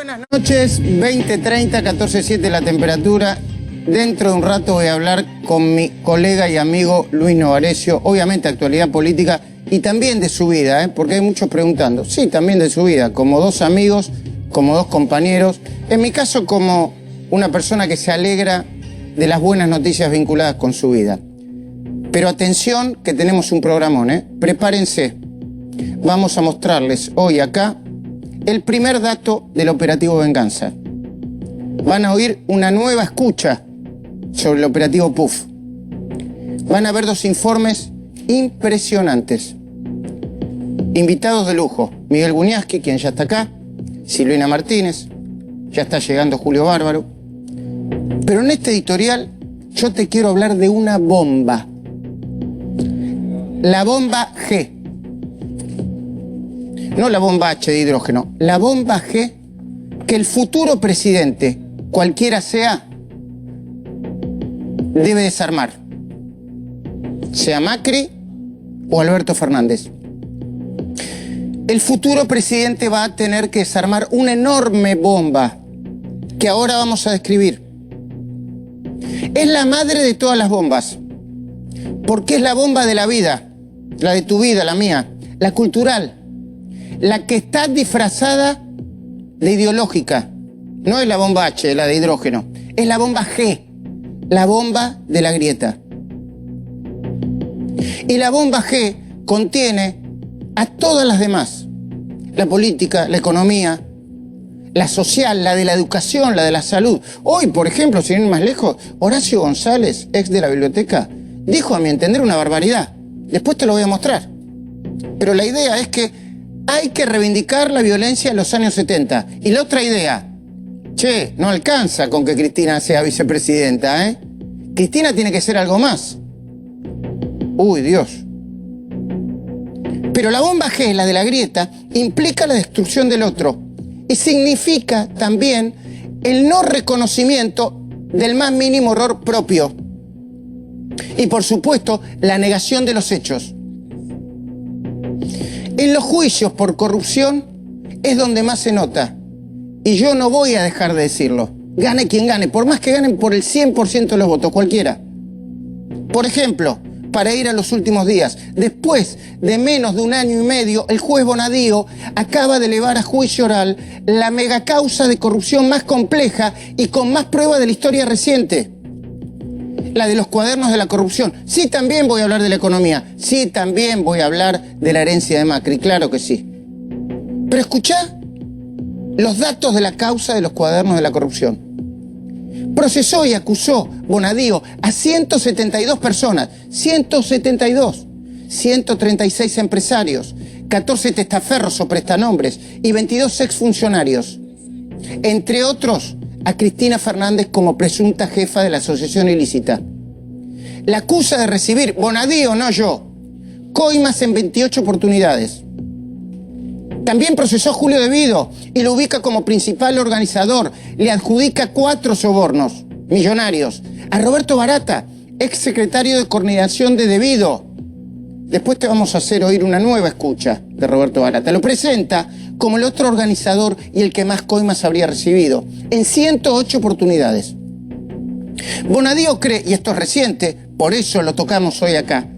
Buenas noches, 20:30, 14:07 la temperatura. Dentro de un rato voy a hablar con mi colega y amigo Luis Novarecio, obviamente actualidad política y también de su vida, porque hay muchos preguntando. Sí, también de su vida, como dos amigos, como dos compañeros. En mi caso, como una persona que se alegra de las buenas noticias vinculadas con su vida. Pero atención, que tenemos un programón, Prepárense. Vamos a mostrarles hoy acá el primer dato del operativo Venganza. Van a oír una nueva escucha sobre el operativo PUF. Van a ver dos informes impresionantes. Invitados de lujo, Miguel Buñaski, quien ya está acá, Silvina Martínez, ya está llegando Julio Bárbaro. Pero en este editorial yo te quiero hablar de una bomba. La bomba G. No la bomba H de hidrógeno, la bomba G que el futuro presidente, cualquiera sea, debe desarmar. Sea Macri o Alberto Fernández. El futuro presidente va a tener que desarmar una enorme bomba que ahora vamos a describir. Es la madre de todas las bombas, porque es la bomba de la vida, la de tu vida, la mía, la cultural, la que está disfrazada de ideológica. No es la bomba H, la de hidrógeno, es la bomba G, la bomba de la grieta. Y la bomba G contiene a todas las demás: la política, la economía, la social, la de la educación, la de la salud. Hoy, por ejemplo, sin ir más lejos, Horacio González, ex de la biblioteca, dijo, a mi entender, una barbaridad. Después te lo voy a mostrar. Pero la idea es que hay que reivindicar la violencia de los años 70. Y la otra idea, no alcanza con que Cristina sea vicepresidenta, Cristina tiene que ser algo más. Uy, Dios. Pero la bomba G, la de la grieta, implica la destrucción del otro. Y significa también el no reconocimiento del más mínimo error propio. Y por supuesto, la negación de los hechos. En los juicios por corrupción es donde más se nota. Y yo no voy a dejar de decirlo. Gane quien gane, por más que ganen por el 100% de los votos, cualquiera. Por ejemplo, para ir a los últimos días, después de menos de un año y medio, el juez Bonadío acaba de elevar a juicio oral la megacausa de corrupción más compleja y con más pruebas de la historia reciente. La de los cuadernos de la corrupción. Sí, también voy a hablar de la economía. Sí, también voy a hablar de la herencia de Macri, claro que sí. Pero escuchá los datos de la causa de los cuadernos de la corrupción. Procesó y acusó Bonadío a 172 personas. 172. 136 empresarios, 14 testaferros o prestanombres y 22 exfuncionarios. Entre otros, a Cristina Fernández como presunta jefa de la asociación ilícita. La acusa de recibir, Bonadío, no yo, coimas en 28 oportunidades. También procesó a Julio De Vido y lo ubica como principal organizador. Le adjudica 4 sobornos millonarios. A Roberto Barata, ex secretario de coordinación de De Vido. Después te vamos a hacer oír una nueva escucha de Roberto Barata. Lo presenta como el otro organizador y el que más coimas habría recibido, en 108 oportunidades. Bonadío cree, y esto es reciente, por eso lo tocamos hoy acá,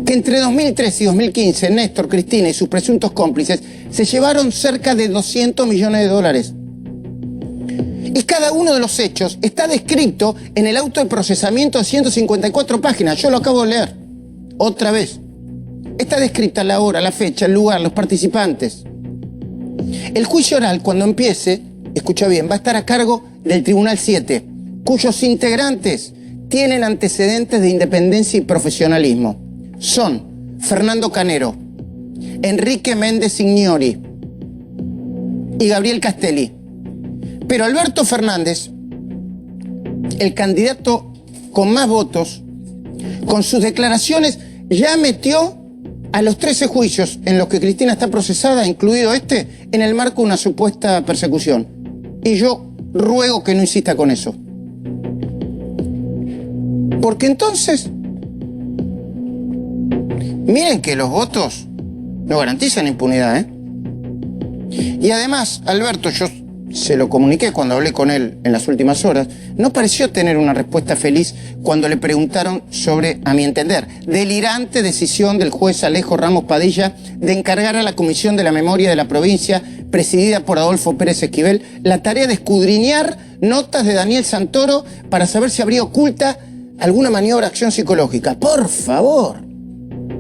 que entre 2013 y 2015 Néstor, Cristina y sus presuntos cómplices se llevaron cerca de 200 millones de dólares. Y cada uno de los hechos está descrito en el auto de procesamiento de 154 páginas. Yo lo acabo de leer. Otra vez. Está descrita la hora, la fecha, el lugar, los participantes. El juicio oral, cuando empiece, escucha bien, va a estar a cargo del Tribunal 7, cuyos integrantes tienen antecedentes de independencia y profesionalismo. Son Fernando Canero, Enrique Méndez Ignori y Gabriel Castelli. Pero Alberto Fernández, el candidato con más votos, con sus declaraciones ya metió a los 13 juicios en los que Cristina está procesada, incluido este, en el marco de una supuesta persecución. Y yo ruego que no insista con eso. Porque entonces, miren que los votos no garantizan impunidad, Y además, Alberto, yo se lo comuniqué cuando hablé con él en las últimas horas, no pareció tener una respuesta feliz cuando le preguntaron sobre, a mi entender, delirante decisión del juez Alejo Ramos Padilla de encargar a la Comisión de la Memoria de la provincia, presidida por Adolfo Pérez Esquivel, la tarea de escudriñar notas de Daniel Santoro para saber si habría oculta alguna maniobra de acción psicológica. ¡Por favor!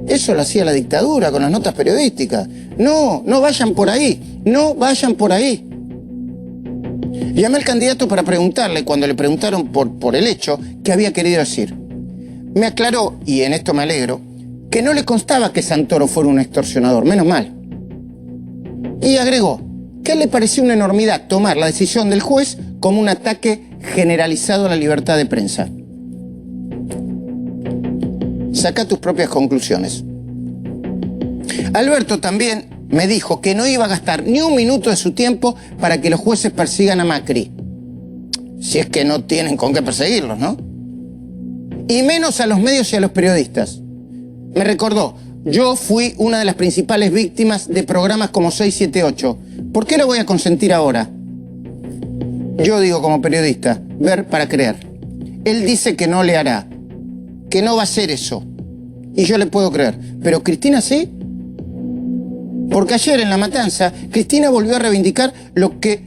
Eso lo hacía la dictadura con las notas periodísticas. No, no vayan por ahí, no vayan por ahí. Llamé al candidato para preguntarle, cuando le preguntaron por el hecho, qué había querido decir. Me aclaró, y en esto me alegro, que no le constaba que Santoro fuera un extorsionador, menos mal. Y agregó que le pareció una enormidad tomar la decisión del juez como un ataque generalizado a la libertad de prensa. Saca tus propias conclusiones. Alberto también me dijo que no iba a gastar ni un minuto de su tiempo para que los jueces persigan a Macri. Si es que no tienen con qué perseguirlos, ¿no? Y menos a los medios y a los periodistas. Me recordó, yo fui una de las principales víctimas de programas como 678. ¿Por qué lo voy a consentir ahora? Yo digo como periodista, ver para creer. Él dice que no le hará, que no va a hacer eso. Y yo le puedo creer. Pero Cristina sí. Porque ayer en La Matanza, Cristina volvió a reivindicar lo que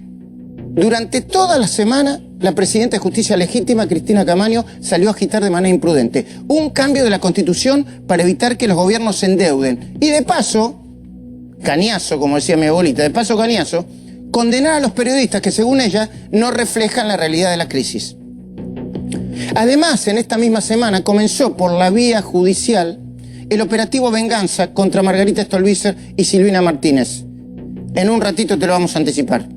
durante toda la semana la presidenta de Justicia Legítima, Cristina Camaño, salió a agitar de manera imprudente. Un cambio de la Constitución para evitar que los gobiernos se endeuden. Y de paso, cañazo, como decía mi abuelita, de paso cañazo, condenar a los periodistas que según ella no reflejan la realidad de la crisis. Además, en esta misma semana comenzó por la vía judicial el operativo Venganza contra Margarita Stolbizer y Silvina Martínez. En un ratito te lo vamos a anticipar.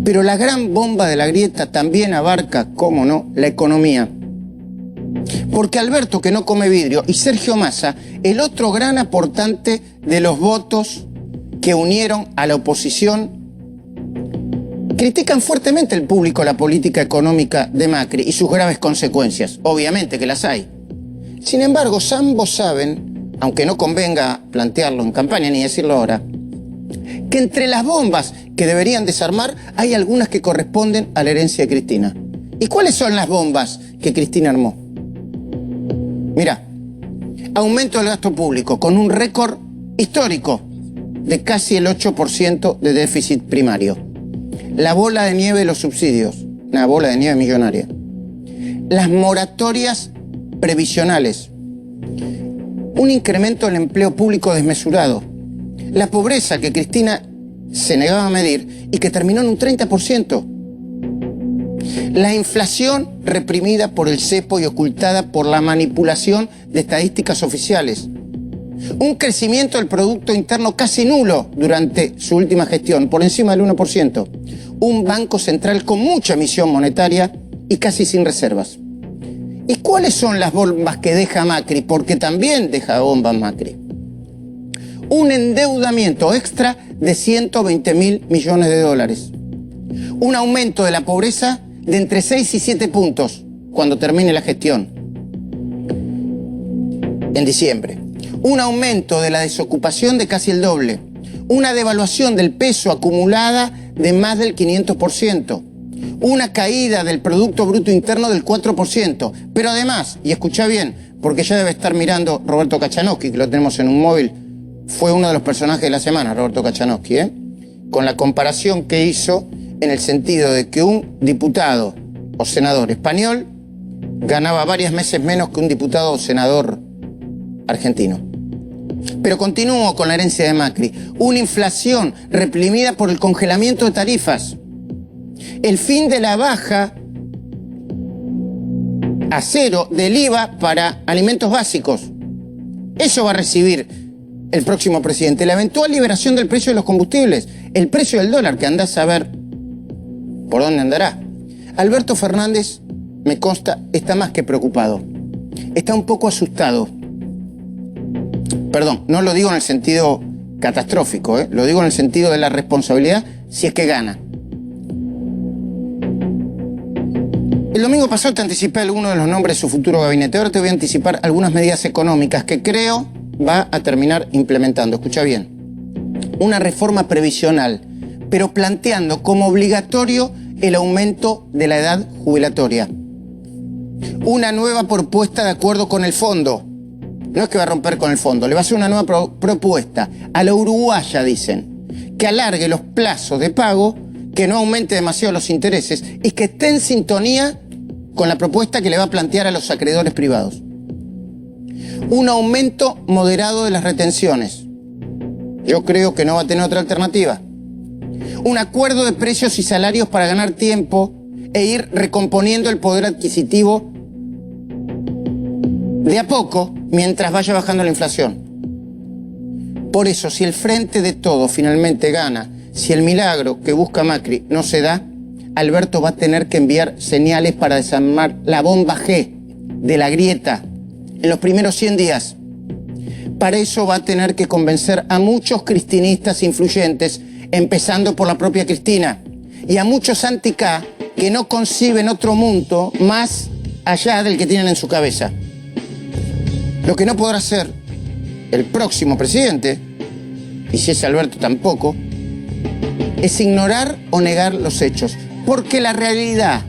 Pero la gran bomba de la grieta también abarca, cómo no, la economía. Porque Alberto, que no come vidrio, y Sergio Massa, el otro gran aportante de los votos que unieron a la oposición, critican fuertemente el público la política económica de Macri y sus graves consecuencias. Obviamente que las hay. Sin embargo, ambos saben, aunque no convenga plantearlo en campaña ni decirlo ahora, que entre las bombas que deberían desarmar hay algunas que corresponden a la herencia de Cristina. ¿Y cuáles son las bombas que Cristina armó? Mirá, aumento del gasto público con un récord histórico de casi el 8% de déficit primario. La bola de nieve de los subsidios, una bola de nieve millonaria. Las moratorias previsionales. Un incremento del empleo público desmesurado. La pobreza que Cristina se negaba a medir y que terminó en un 30%. La inflación reprimida por el cepo y ocultada por la manipulación de estadísticas oficiales. Un crecimiento del Producto Interno casi nulo durante su última gestión, por encima del 1%. Un banco central con mucha emisión monetaria y casi sin reservas. ¿Y cuáles son las bombas que deja Macri? Porque también deja bombas Macri. Un endeudamiento extra de 120.000 millones de dólares. Un aumento de la pobreza de entre 6 y 7 puntos cuando termine la gestión. En diciembre. Un aumento de la desocupación de casi el doble. Una devaluación del peso acumulada de más del 500%. Una caída del Producto Bruto Interno del 4%. Pero además, y escuchá bien, porque ya debe estar mirando Roberto Kachanowski, que lo tenemos en un móvil, fue uno de los personajes de la semana, Roberto Kachanowski, con la comparación que hizo en el sentido de que un diputado o senador español ganaba varios meses menos que un diputado o senador argentino. Pero continúo con la herencia de Macri. Una inflación reprimida por el congelamiento de tarifas. El fin de la baja a cero del IVA para alimentos básicos. Eso va a recibir el próximo presidente. La eventual liberación del precio de los combustibles. El precio del dólar, que andás a ver por dónde andará. Alberto Fernández, me consta, está más que preocupado. Está un poco asustado. Perdón, no lo digo en el sentido catastrófico, lo digo en el sentido de la responsabilidad si es que gana. El domingo pasado te anticipé algunos de los nombres de su futuro gabinete. Ahora te voy a anticipar algunas medidas económicas que creo va a terminar implementando. Escucha bien. una reforma previsional, pero planteando como obligatorio el aumento de la edad jubilatoria. Una nueva propuesta de acuerdo con el fondo. No es que va a romper con el fondo, le va a hacer una nueva propuesta. A la uruguaya, dicen, que alargue los plazos de pago, que no aumente demasiado los intereses y que esté en sintonía con la propuesta que le va a plantear a los acreedores privados. Un aumento moderado de las retenciones. Yo creo que no va a tener otra alternativa. Un acuerdo de precios y salarios para ganar tiempo e ir recomponiendo el poder adquisitivo de a poco mientras vaya bajando la inflación. Por eso, si el Frente de Todos finalmente gana, si el milagro que busca Macri no se da, Alberto va a tener que enviar señales para desarmar la bomba G de la grieta en los primeros 100 días. Para eso va a tener que convencer a muchos cristinistas influyentes, empezando por la propia Cristina, y a muchos anti-K que no conciben otro mundo más allá del que tienen en su cabeza. Lo que no podrá hacer el próximo presidente, y si es Alberto tampoco, es ignorar o negar los hechos, porque la realidad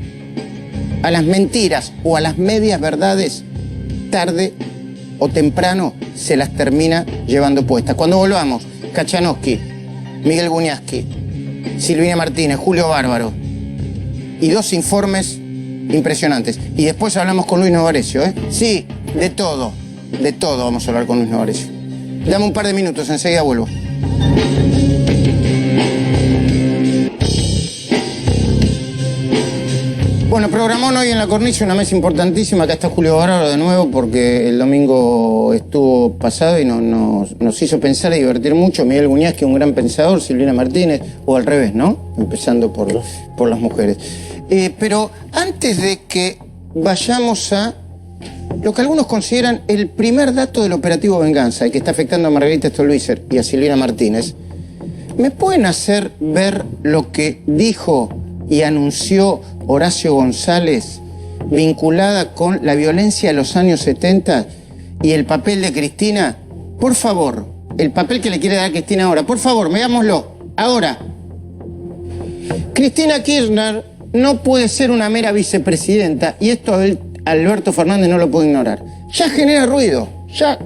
a las mentiras o a las medias verdades, tarde o temprano, se las termina llevando puestas. Cuando volvamos, Kachanowski, Miguel Guñasqui, Silvina Martínez, Julio Bárbaro, y 2 informes impresionantes. Y después hablamos con Luis Novarecio, ¿eh? Sí, de todo vamos a hablar con Luis Novarecio. Dame un par de minutos, enseguida vuelvo. Bueno, programón hoy en La Cornisa una mesa importantísima. Acá está Julio Bárbaro de nuevo porque el domingo estuvo pasado y nos hizo pensar y divertir mucho. Miguel Guñasqui, un gran pensador, Silvina Martínez, o al revés, ¿no? Empezando por las mujeres. Pero antes de que vayamos a lo que algunos consideran el primer dato del operativo Venganza y que está afectando a Margarita Stolbizer y a Silvina Martínez, ¿me pueden hacer ver lo que dijo y anunció Horacio González vinculada con la violencia de los años 70 y el papel de Cristina? Por favor, el papel que le quiere dar Cristina ahora. Por favor, veámoslo. Ahora. Cristina Kirchner no puede ser una mera vicepresidenta y esto Alberto Fernández no lo puede ignorar. Ya genera ruido. Ya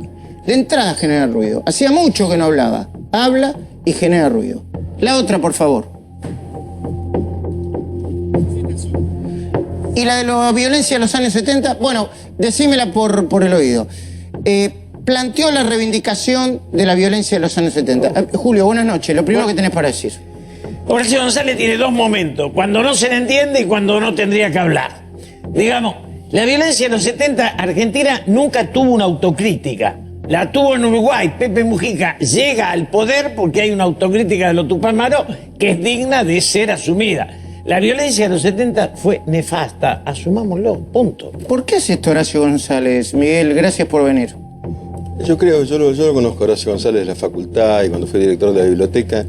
de entrada genera ruido. Hacía mucho que no hablaba. Habla y genera ruido. La otra, por favor. Y la de la violencia de los años 70, bueno, decímela por el oído. Planteó la reivindicación de la violencia de los años 70. Julio, buenas noches. Lo primero que tenés para decir. Horacio González tiene 2 momentos, cuando no se le entiende y cuando no tendría que hablar. Digamos, la violencia de los 70, Argentina nunca tuvo una autocrítica. La tuvo en Uruguay. Pepe Mujica llega al poder porque hay una autocrítica de los Tupamaros que es digna de ser asumida. La violencia de los 70 fue nefasta, asumámoslo, punto. ¿Por qué hace esto Horacio González? Miguel, gracias por venir. Yo lo conozco a Horacio González de la facultad y cuando fue director de la biblioteca,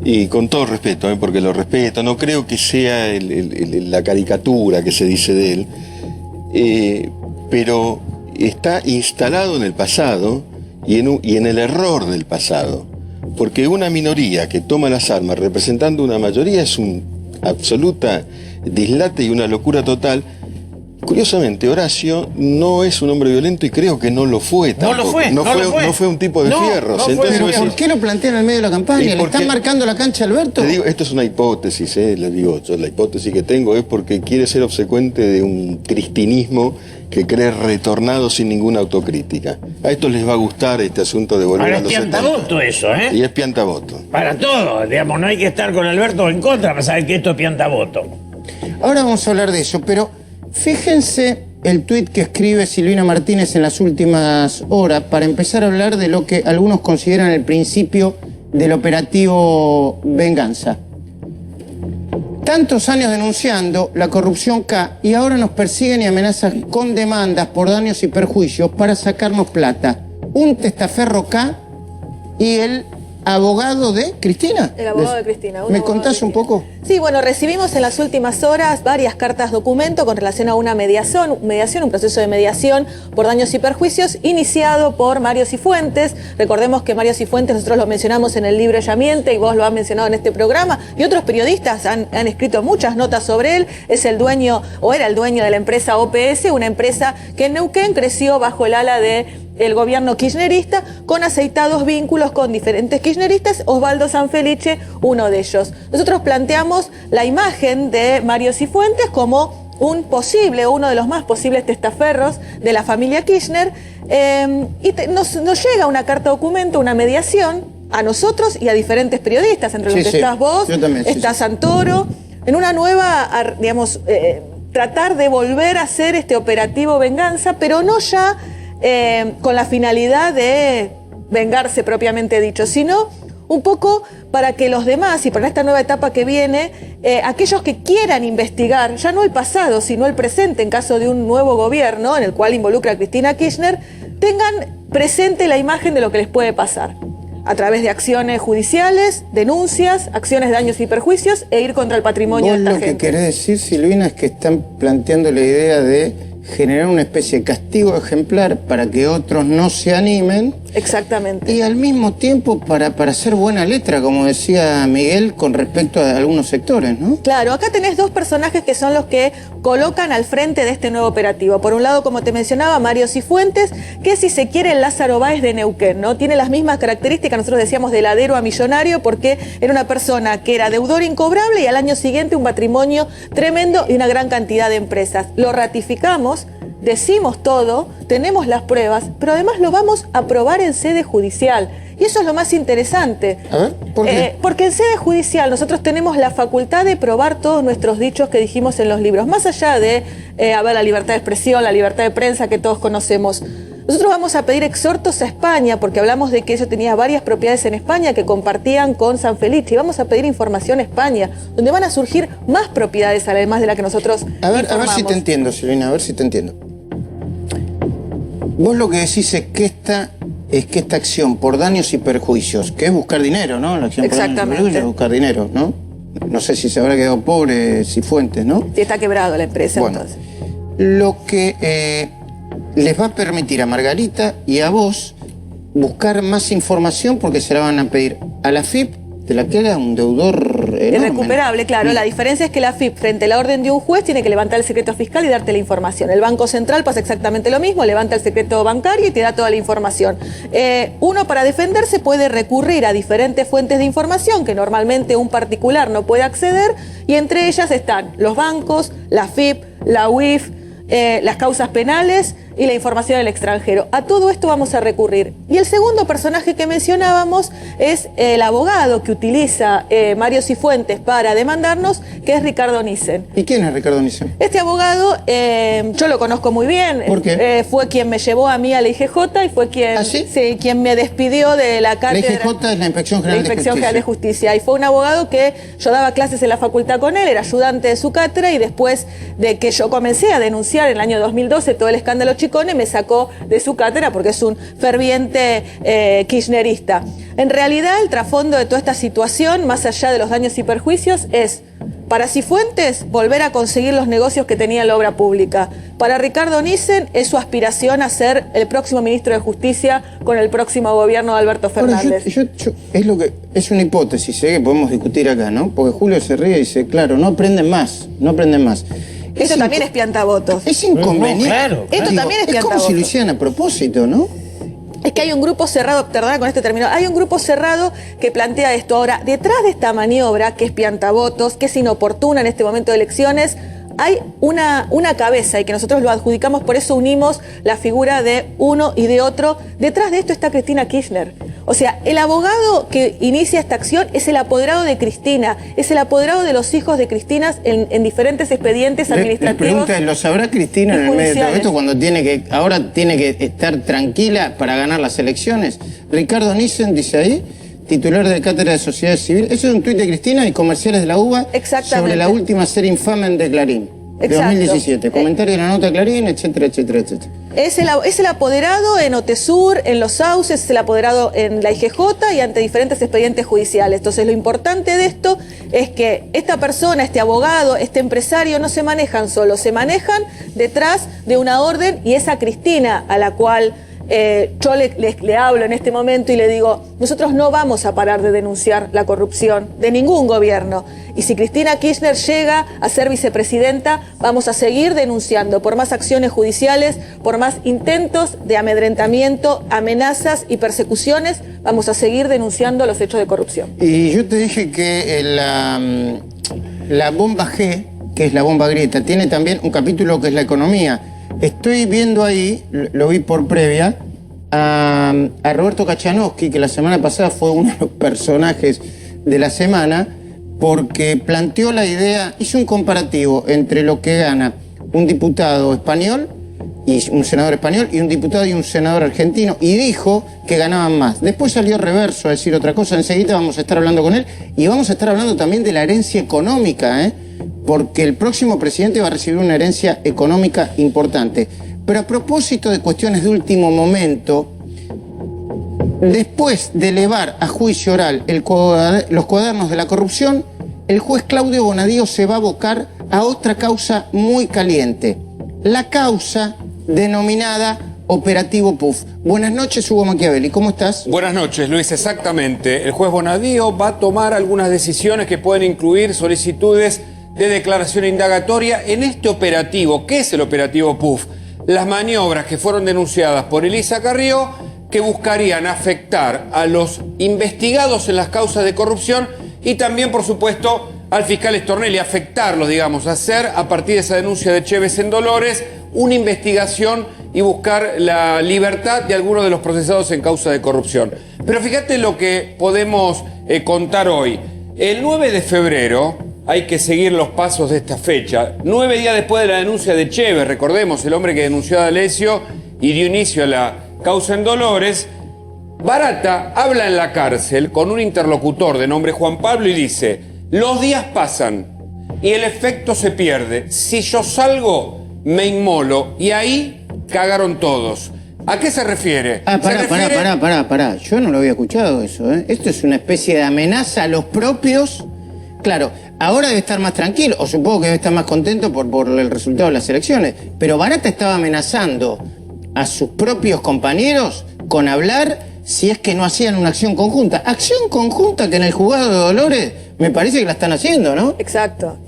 y con todo respeto, porque lo respeto, no creo que sea la caricatura que se dice de él, pero está instalado en el pasado y en el error del pasado, porque una minoría que toma las armas representando una mayoría es un absoluta dislate y una locura total. Curiosamente, Horacio no es un hombre violento y creo que no lo fue tampoco. No fue un tipo de fierros. Entonces, ¿por qué lo plantean en el medio de la campaña? ¿Le están marcando la cancha a Alberto? Te digo, esto es una hipótesis, le digo, la hipótesis que tengo es porque quiere ser obsecuente de un cristinismo que cree retornado sin ninguna autocrítica. A estos les va a gustar este asunto de volver a los 70. Es piantavoto eso, ¿eh? Y es piantavoto. Para todo, digamos, no hay que estar con Alberto en contra para saber que esto es piantavoto. Ahora vamos a hablar de eso, pero fíjense el tuit que escribe Silvina Martínez en las últimas horas para empezar a hablar de lo que algunos consideran el principio del operativo Venganza. Tantos años denunciando la corrupción K y ahora nos persiguen y amenazan con demandas por daños y perjuicios para sacarnos plata. Un testaferro K y el abogado de Cristina. El abogado de Cristina. ¿Me contás un poco? Sí, bueno, recibimos en las últimas horas varias cartas documento con relación a una mediación, un proceso de mediación por daños y perjuicios iniciado por Mario Cifuentes. Recordemos que Mario Cifuentes, nosotros lo mencionamos en el libro Ella Miente y vos lo has mencionado en este programa, y otros periodistas han escrito muchas notas sobre él. Es el dueño, o era el dueño de la empresa OPS, una empresa que en Neuquén creció bajo el ala del gobierno kirchnerista, con aceitados vínculos con diferentes kirchneristas, Osvaldo Sanfelice, uno de ellos. Nosotros planteamos la imagen de Mario Cifuentes como uno de los más posibles testaferros de la familia Kirchner, nos llega una carta documento, una mediación, a nosotros y a diferentes periodistas, entre los que estás vos, está Santoro, en una nueva, digamos, tratar de volver a hacer este operativo venganza, pero no ya con la finalidad de vengarse propiamente dicho, sino un poco para que los demás, y para esta nueva etapa que viene, aquellos que quieran investigar, ya no el pasado, sino el presente, en caso de un nuevo gobierno, en el cual involucra a Cristina Kirchner, tengan presente la imagen de lo que les puede pasar, a través de acciones judiciales, denuncias, acciones de daños y perjuicios, e ir contra el patrimonio de esta gente. Lo que querés decir, Silvina, es que están planteando la idea de generar una especie de castigo ejemplar para que otros no se animen. Exactamente. Y al mismo tiempo para hacer buena letra, como decía Miguel, con respecto a algunos sectores, ¿no? Claro, acá tenés dos personajes que son los que colocan al frente de este nuevo operativo. Por un lado, como te mencionaba, Mario Cifuentes, que si se quiere el Lázaro Báez de Neuquén, ¿no? Tiene las mismas características, nosotros decíamos de ladero a millonario, porque era una persona que era deudor incobrable y al año siguiente un patrimonio tremendo y una gran cantidad de empresas. Lo ratificamos, decimos todo, tenemos las pruebas, pero además lo vamos a probar en sede judicial. Y eso es lo más interesante. A ver, ¿por qué? Porque en sede judicial nosotros tenemos la facultad de probar todos nuestros dichos que dijimos en los libros, más allá de la libertad de expresión, la libertad de prensa que todos conocemos. Nosotros vamos a pedir exhortos a España, porque hablamos de que ellos tenían varias propiedades en España que compartían con Sanfelice, y vamos a pedir información a España, donde van a surgir más propiedades además de la que nosotros informamos. A ver si te entiendo, Silvina, a ver si te entiendo. Vos lo que decís es que esta acción por daños y perjuicios, que es buscar dinero, ¿no? La acción por daños y perjuicios es buscar dinero, ¿no? No sé si se habrá quedado pobre Cifuentes, ¿no? Sí, está quebrado la empresa, bueno, entonces. Lo que les va a permitir a Margarita y a vos buscar más información, porque se la van a pedir a la AFIP, de la que era un deudor enorme. Irrecuperable, claro. La diferencia es que la AFIP, frente a la orden de un juez, tiene que levantar el secreto fiscal y darte la información. El Banco Central pasa exactamente lo mismo, levanta el secreto bancario y te da toda la información. Uno, para defenderse, puede recurrir a diferentes fuentes de información que normalmente un particular no puede acceder, y entre ellas están los bancos, la AFIP, la UIF, las causas penales y la información del extranjero. A todo esto vamos a recurrir. Y el segundo personaje que mencionábamos es el abogado que utiliza Mario Cifuentes para demandarnos, que es Ricardo Nissen. ¿Y quién es Ricardo Nissen? Este abogado, yo lo conozco muy bien. ¿Por qué? Fue quien me llevó a mí a la IGJ y fue quien, ¿Ah, sí? Sí, quien me despidió de la cátedra. La IGJ es la Inspección General de Justicia. Y fue un abogado que yo daba clases en la facultad con él, era ayudante de su cátedra, y después de que yo comencé a denunciar en el año 2012 todo el escándalo Chicone, me sacó de su cátedra porque es un ferviente kirchnerista. En realidad, el trasfondo de toda esta situación, más allá de los daños y perjuicios, es para Cifuentes volver a conseguir los negocios que tenía en la obra pública. Para Ricardo Nissen es su aspiración a ser el próximo ministro de Justicia con el próximo gobierno de Alberto Fernández. Ahora, es una hipótesis que podemos discutir acá, ¿no? Porque Julio se ríe y dice, claro, no aprenden más. Esto también es piantavotos. Es inconveniente. No, claro. Esto también es piantavotos. Es como si lo hicieran a propósito, ¿no? Es que hay un grupo cerrado, perdona con este término, hay un grupo cerrado que plantea esto. Ahora, detrás de esta maniobra, que es piantavotos, que es inoportuna en este momento de elecciones, hay una cabeza, y que nosotros lo adjudicamos, por eso unimos la figura de uno y de otro. Detrás de esto está Cristina Kirchner. O sea, el abogado que inicia esta acción es el apoderado de Cristina, es el apoderado de los hijos de Cristina en diferentes expedientes administrativos. La pregunta es, ¿lo sabrá Cristina en el medio de todo esto cuando ahora tiene que estar tranquila para ganar las elecciones? Ricardo Nissen dice ahí, titular de Cátedra de Sociedad Civil. Eso es un tuit de Cristina y Comerciales de la UBA sobre la última serie infame de Clarín. de Exacto. 2017. Comentario en la nota de Clarín, etcétera, etcétera, etcétera. Es el apoderado en OTESUR, en Los Sauces, es el apoderado en la IGJ y ante diferentes expedientes judiciales. Entonces, lo importante de esto es que esta persona, este abogado, este empresario, no se manejan solos, se manejan detrás de una orden, y esa Cristina a la cual yo le hablo en este momento y le digo, nosotros no vamos a parar de denunciar la corrupción de ningún gobierno. Y si Cristina Kirchner llega a ser vicepresidenta, vamos a seguir denunciando por más acciones judiciales, por más intentos de amedrentamiento, amenazas y persecuciones. Vamos a seguir denunciando los hechos de corrupción. Y yo te dije que la bomba G, que es la bomba grieta, tiene también un capítulo que es la economía. Estoy viendo ahí, lo vi por previa, a Roberto Kachanowski, que la semana pasada fue uno de los personajes de la semana, porque planteó la idea, hizo un comparativo entre lo que gana un diputado español, y un senador español, y un diputado y un senador argentino, y dijo que ganaban más. Después salió Reverso a decir otra cosa, enseguida vamos a estar hablando con él, y vamos a estar hablando también de la herencia económica, porque el próximo presidente va a recibir una herencia económica importante. Pero a propósito de cuestiones de último momento, después de elevar a juicio oral los cuadernos de la corrupción, el juez Claudio Bonadío se va a abocar a otra causa muy caliente, la causa denominada Operativo Puff. Buenas noches, Hugo Machiavelli, ¿cómo estás? Buenas noches, Luis, exactamente. El juez Bonadío va a tomar algunas decisiones que pueden incluir solicitudes de declaración indagatoria en este operativo. ¿Qué es el operativo Puff? Las maniobras que fueron denunciadas por Elisa Carrió, que buscarían afectar a los investigados en las causas de corrupción y también, por supuesto, al fiscal Stornelli, afectarlos, digamos, hacer a partir de esa denuncia de Chévez en Dolores una investigación y buscar la libertad de algunos de los procesados en causa de corrupción. Pero fíjate lo que podemos contar hoy. El 9 de febrero, hay que seguir los pasos de esta fecha, 9 días después de la denuncia de Chévez, recordemos, el hombre que denunció a D'Alessio y dio inicio a la causa en Dolores, Barata habla en la cárcel con un interlocutor de nombre Juan Pablo y dice: los días pasan y el efecto se pierde. Si yo salgo, me inmolo. Y ahí cagaron todos. ¿A qué se refiere? Pará. Yo no lo había escuchado eso, Esto es una especie de amenaza a los propios. Claro, ahora debe estar más tranquilo, o supongo que debe estar más contento por el resultado de las elecciones. Pero Barata estaba amenazando a sus propios compañeros con hablar si es que no hacían una acción conjunta. Acción conjunta que en el juzgado de Dolores me parece que la están haciendo, ¿no? Exacto.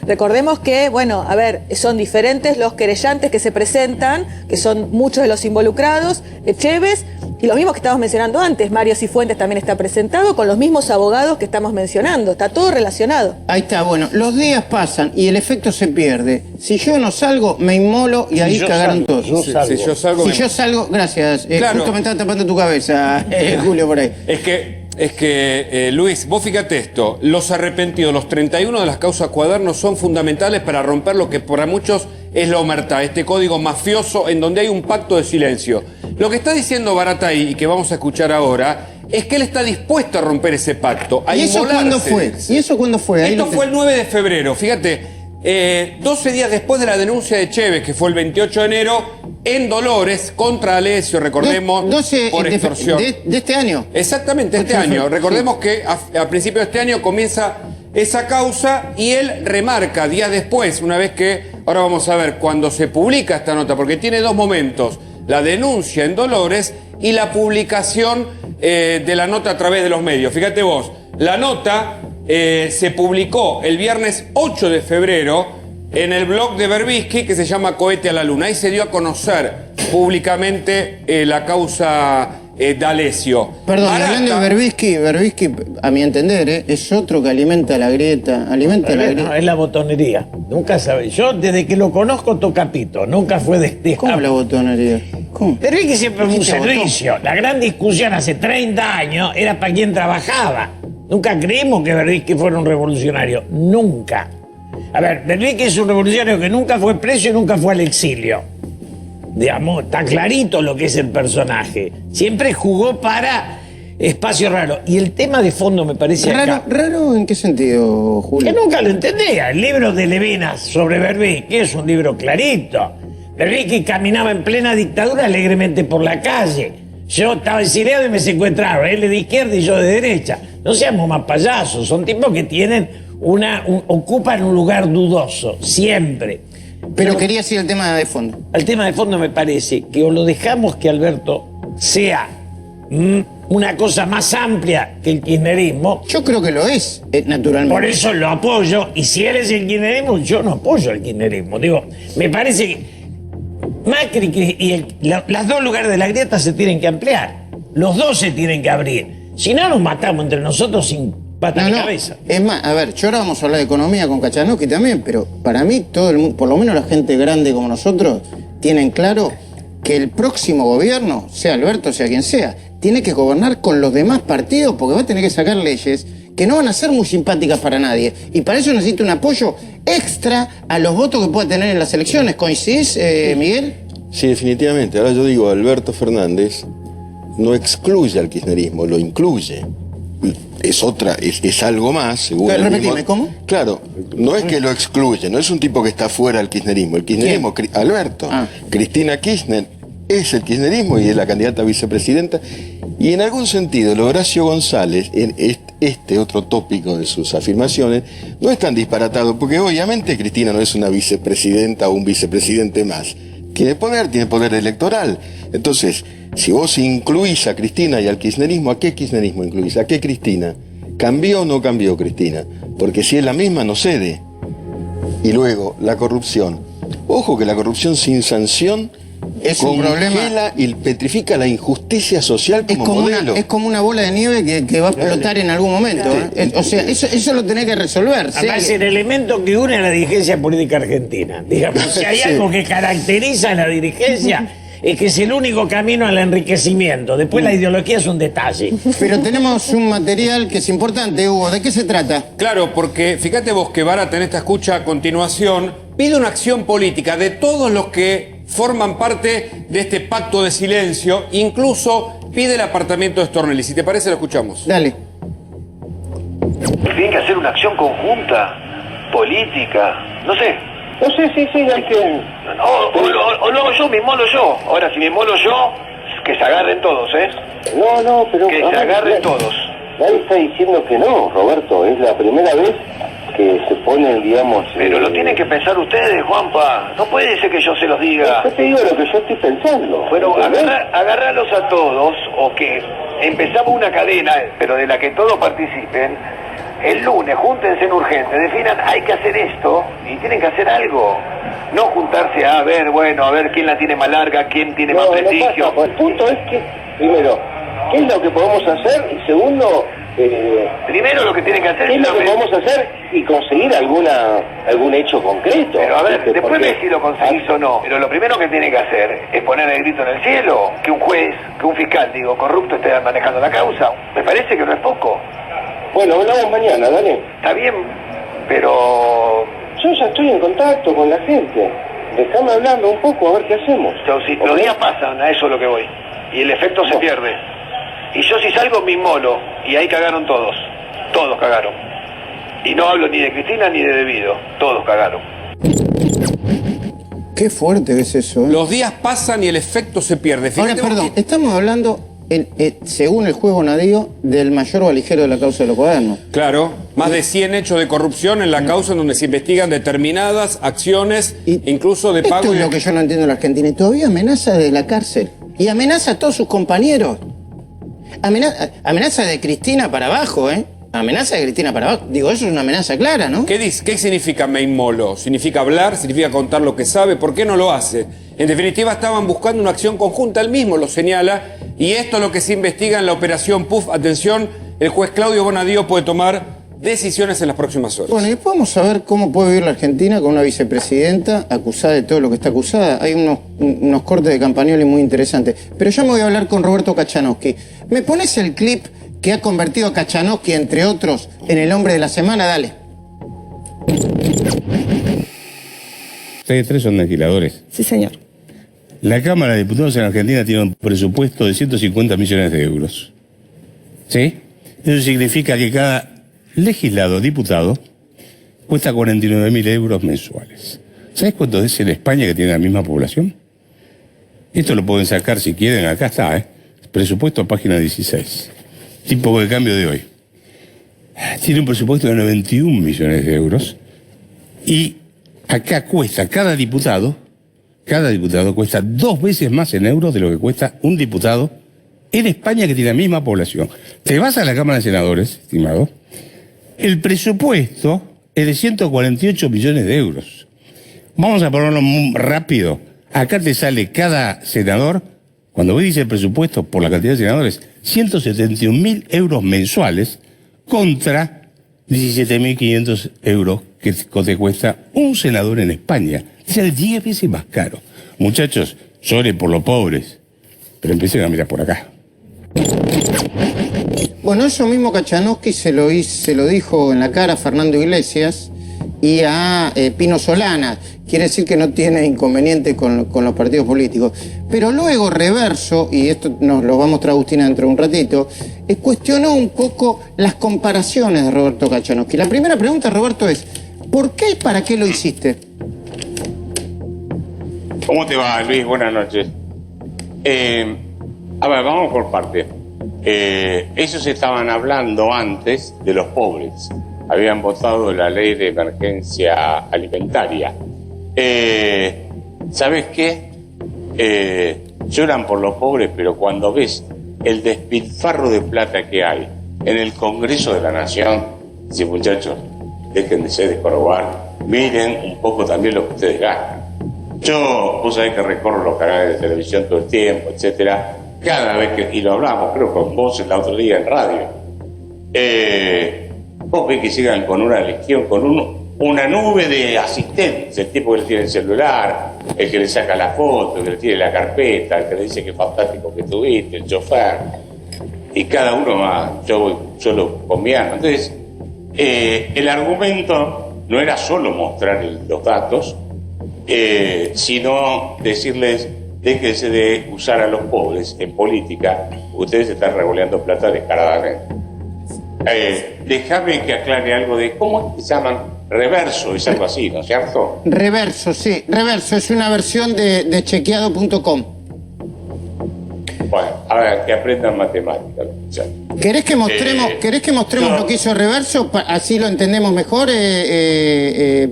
Recordemos que, bueno, a ver, son diferentes los querellantes que se presentan, que son muchos de los involucrados, Chévez, y los mismos que estábamos mencionando antes. Mario Cifuentes también está presentado con los mismos abogados que estamos mencionando. Está todo relacionado. Ahí está, bueno, los días pasan y el efecto se pierde. Si yo no salgo, me inmolo y ahí cagaron todos. Si yo salgo, gracias. Claro. Justo me estaba tapando tu cabeza, Julio, por ahí. Es que Luis, vos fíjate esto, los arrepentidos, los 31 de las causas cuadernos son fundamentales para romper lo que para muchos es la omertá, este código mafioso en donde hay un pacto de silencio. Lo que está diciendo Barata ahí, y que vamos a escuchar ahora, es que él está dispuesto a romper ese pacto, a ¿Y eso cuándo fue? dice. ¿Y eso cuándo fue? Esto fue el 9 de febrero, fíjate, 12 días después de la denuncia de Chévez, que fue el 28 de enero, en Dolores, contra D'Alessio, recordemos, 12 por extorsión. de este año. Exactamente, este año. Recordemos que a principios de este año comienza esa causa y él remarca días después, una vez que, ahora vamos a ver, cuando se publica esta nota, porque tiene dos momentos, la denuncia en Dolores y la publicación de la nota a través de los medios. Fíjate vos, la nota se publicó el viernes 8 de febrero en el blog de Berbisky, que se llama Cohete a la Luna. Ahí se dio a conocer públicamente la causa D'Alessio. Perdón, Barata, hablando de Berbisky, a mi entender, es otro que alimenta la grieta. No, es la botonería. Nunca sabe. Yo, desde que lo conozco, toca pito. Nunca fue de... ¿Cómo la botonería? ¿Cómo? Berbisky siempre fue un ¿Quién te servicio. La gran discusión hace 30 años era para quién trabajaba. Nunca creímos que Berbisky fuera un revolucionario. Nunca. A ver, Berbisky es un revolucionario que nunca fue preso y nunca fue al exilio. Digamos, está clarito lo que es el personaje. Siempre jugó para espacio raro. Y el tema de fondo me parece ¿Raro, acá, raro en qué sentido, que Julio? nunca lo entendía. El libro de Levinas sobre Berbisky es un libro clarito. Berbisky caminaba en plena dictadura alegremente por la calle. Yo estaba exiliado y me secuestraron. Él de izquierda y yo de derecha. No seamos más payasos. Son tipos que tienen ocupan un lugar dudoso, siempre. Pero quería decir el tema de fondo. Al tema de fondo me parece que o lo dejamos que Alberto sea una cosa más amplia que el kirchnerismo. Yo creo que lo es, naturalmente. Por eso lo apoyo, y si él es el kirchnerismo, yo no apoyo el kirchnerismo. Digo, me parece que Macri y las dos lugares de la grieta se tienen que ampliar. Los dos se tienen que abrir. Si no, nos matamos entre nosotros sin pata ni cabeza. Es más, a ver, yo ahora vamos a hablar de economía con Kachanowski también, pero para mí todo el mundo, por lo menos la gente grande como nosotros, tienen claro que el próximo gobierno, sea Alberto, sea quien sea, tiene que gobernar con los demás partidos porque va a tener que sacar leyes que no van a ser muy simpáticas para nadie. Y para eso necesita un apoyo extra a los votos que pueda tener en las elecciones. ¿Coincidís, Miguel? Sí, definitivamente. Ahora yo digo, Alberto Fernández no excluye al kirchnerismo, lo incluye. Es algo más, según Pero, él repetime, mismo. ¿cómo? Claro, no es que lo excluye, no es un tipo que está fuera del kirchnerismo. El kirchnerismo, Alberto, Cristina Kirchner es el kirchnerismo y es la candidata a vicepresidenta. Y en algún sentido, lo Horacio González, en este otro tópico de sus afirmaciones, no es tan disparatado, porque obviamente Cristina no es una vicepresidenta o un vicepresidente más. Tiene poder electoral. Entonces, si vos incluís a Cristina y al kirchnerismo, ¿a qué kirchnerismo incluís? ¿A qué Cristina? ¿Cambió o no cambió Cristina? Porque si es la misma, no cede. Y luego, la corrupción. Ojo que la corrupción sin sanción Es un problema. y petrifica la injusticia social Es como modelo. es como una bola de nieve que va a explotar en algún momento. O sea, eso lo tenés que resolver. sea Además, que- el elemento que une a la dirigencia política argentina. Digamos, si hay algo que caracteriza a la dirigencia, es que es el único camino al enriquecimiento. Después la ideología es un detalle. Pero tenemos un material que es importante, Hugo. ¿De qué se trata? Claro, porque fíjate vos que Barat en esta escucha a continuación pide una acción política de todos los que forman parte de este pacto de silencio, incluso pide el apartamiento de Stornelli. Si te parece, lo escuchamos. Dale. Tienen que hacer una acción conjunta, política, no sé. No sé, sí, hay que... O lo hago yo, me inmolo yo. Ahora, si me inmolo yo, que se agarren todos, ¿eh? No, pero... Que se agarren todos. Nadie está diciendo que no, Roberto. Es la primera vez que se ponen, digamos... Pero lo tienen que pensar ustedes, Juanpa. No puede ser que yo se los diga. Yo te digo lo que yo estoy pensando. Bueno, ¿entendés? agarrarlos a todos, o que empezamos una cadena, pero de la que todos participen. El lunes, júntense en urgente, definan, hay que hacer esto, y tienen que hacer algo. No juntarse a ver, bueno, a ver quién la tiene más larga, quién tiene más prestigio. No pasa. El punto es que, primero, ¿qué es lo que podemos hacer? Y segundo, Primero lo que tienen que hacer ¿qué es es lo que podemos hacer? Y conseguir algún hecho concreto. Pero a ver, ¿viste? después Porque- ves si lo conseguís o no. Pero lo primero que tiene que hacer es poner el grito en el cielo, que un juez, que un fiscal, digo, corrupto esté manejando la causa. Me parece que no es poco. Bueno, hablamos mañana, dale. Está bien, pero... Yo ya estoy en contacto con la gente. Déjame hablando un poco, a ver qué hacemos. Si ¿Ok? los días pasan, a eso es lo que voy. Y el efecto se pierde. Y yo si salgo me inmolo. Y ahí cagaron todos. Todos cagaron. Y no hablo ni de Cristina ni de Debido. Todos cagaron. Qué fuerte es eso, ¿eh? Los días pasan y el efecto se pierde. Ahora, Fíjate vos perdón, que- estamos hablando, según el juez Bonadío, del mayor valijero de la causa de los cuadernos. Claro, más de 100 hechos de corrupción en la causa en donde se investigan determinadas acciones, incluso de pago. Esto y es de- lo que yo no entiendo en la Argentina. Y todavía amenaza de la cárcel. Y amenaza a todos sus compañeros. Amenaza de Cristina para abajo, ¿eh? Amenaza de Cristina para abajo. Digo, eso es una amenaza clara, ¿no? ¿Qué dice? ¿Qué significa me inmolo? ¿Significa hablar? ¿Significa contar lo que sabe? ¿Por qué no lo hace? En definitiva, estaban buscando una acción conjunta, él mismo lo señala, y esto es lo que se investiga en la operación PUF. Atención, el juez Claudio Bonadío puede tomar decisiones en las próximas horas. Bueno, y después vamos a ver cómo puede vivir la Argentina con una vicepresidenta acusada de todo lo que está acusada. Hay unos cortes de Campagnoli muy interesantes. Pero ya me voy a hablar con Roberto Kachanowski. ¿Me pones el clip que ha convertido a Kachanowski, entre otros, en el hombre de la semana? Dale. Ustedes tres son legisladores. Sí, señor. La Cámara de Diputados en Argentina tiene un presupuesto de 150 millones de euros. ¿Sí? Eso significa que cada legislador, diputado, cuesta 49.000 euros mensuales. ¿Sabes cuánto es en España, que tiene la misma población? Esto lo pueden sacar si quieren, acá está, ¿eh? Presupuesto, página 16. Tipo de cambio de hoy. Tiene un presupuesto de 91 millones de euros y acá cuesta cada diputado cuesta 2 veces más en euros de lo que cuesta un diputado en España, que tiene la misma población. Te vas a la Cámara de Senadores, estimado, el presupuesto es de 148 millones de euros. Vamos a ponerlo muy rápido. Acá te sale cada senador, cuando vos dices el presupuesto por la cantidad de senadores, 171.000 euros mensuales contra 17.500 euros que te cuesta un senador en España. Es 10 veces más caro. Muchachos, lloren por los pobres, pero empiecen a mirar por acá. Bueno, eso mismo Kachanowski se lo dijo en la cara a Fernando Iglesias y a Pino Solana. Quiere decir que no tiene inconveniente con los partidos políticos. Pero luego Reverso, y esto nos lo va a mostrar Agustina dentro de un ratito, cuestionó un poco las comparaciones de Roberto Kachanowski. La primera pregunta, Roberto, es ¿por qué y para qué lo hiciste? ¿Cómo te va, Luis? Buenas noches. A ver, vamos por partes. Ellos estaban hablando antes de los pobres. Habían votado la ley de emergencia alimentaria. ¿Sabes qué? Lloran por los pobres, pero cuando ves el despilfarro de plata que hay en el Congreso de la Nación, sí, muchachos, déjense de jorobar, miren un poco también lo que ustedes gastan. Vos sabés que recorro los canales de televisión todo el tiempo, etcétera. Cada vez que, y lo hablamos, creo con vos el otro día en radio, vos ves que llegan con una legión, con una nube de asistentes, el tipo que le tiene el celular, el que le saca la foto, el que le tiene la carpeta, el que le dice que fantástico que tuviste, el chofer, y cada uno más, yo voy solo con mi alma. Entonces, el argumento no era solo mostrar los datos, sino decirles, déjense de usar a los pobres en política, ustedes están revoleando plata descaradamente. Déjame que aclare algo de cómo se llaman. Reverso, es algo así, ¿no es cierto? Reverso, sí. Reverso es una versión de chequeado.com. Bueno, a ver, que aprendan matemáticas. ¿Querés que mostremos lo que hizo Reverso? Así lo entendemos mejor. Dale,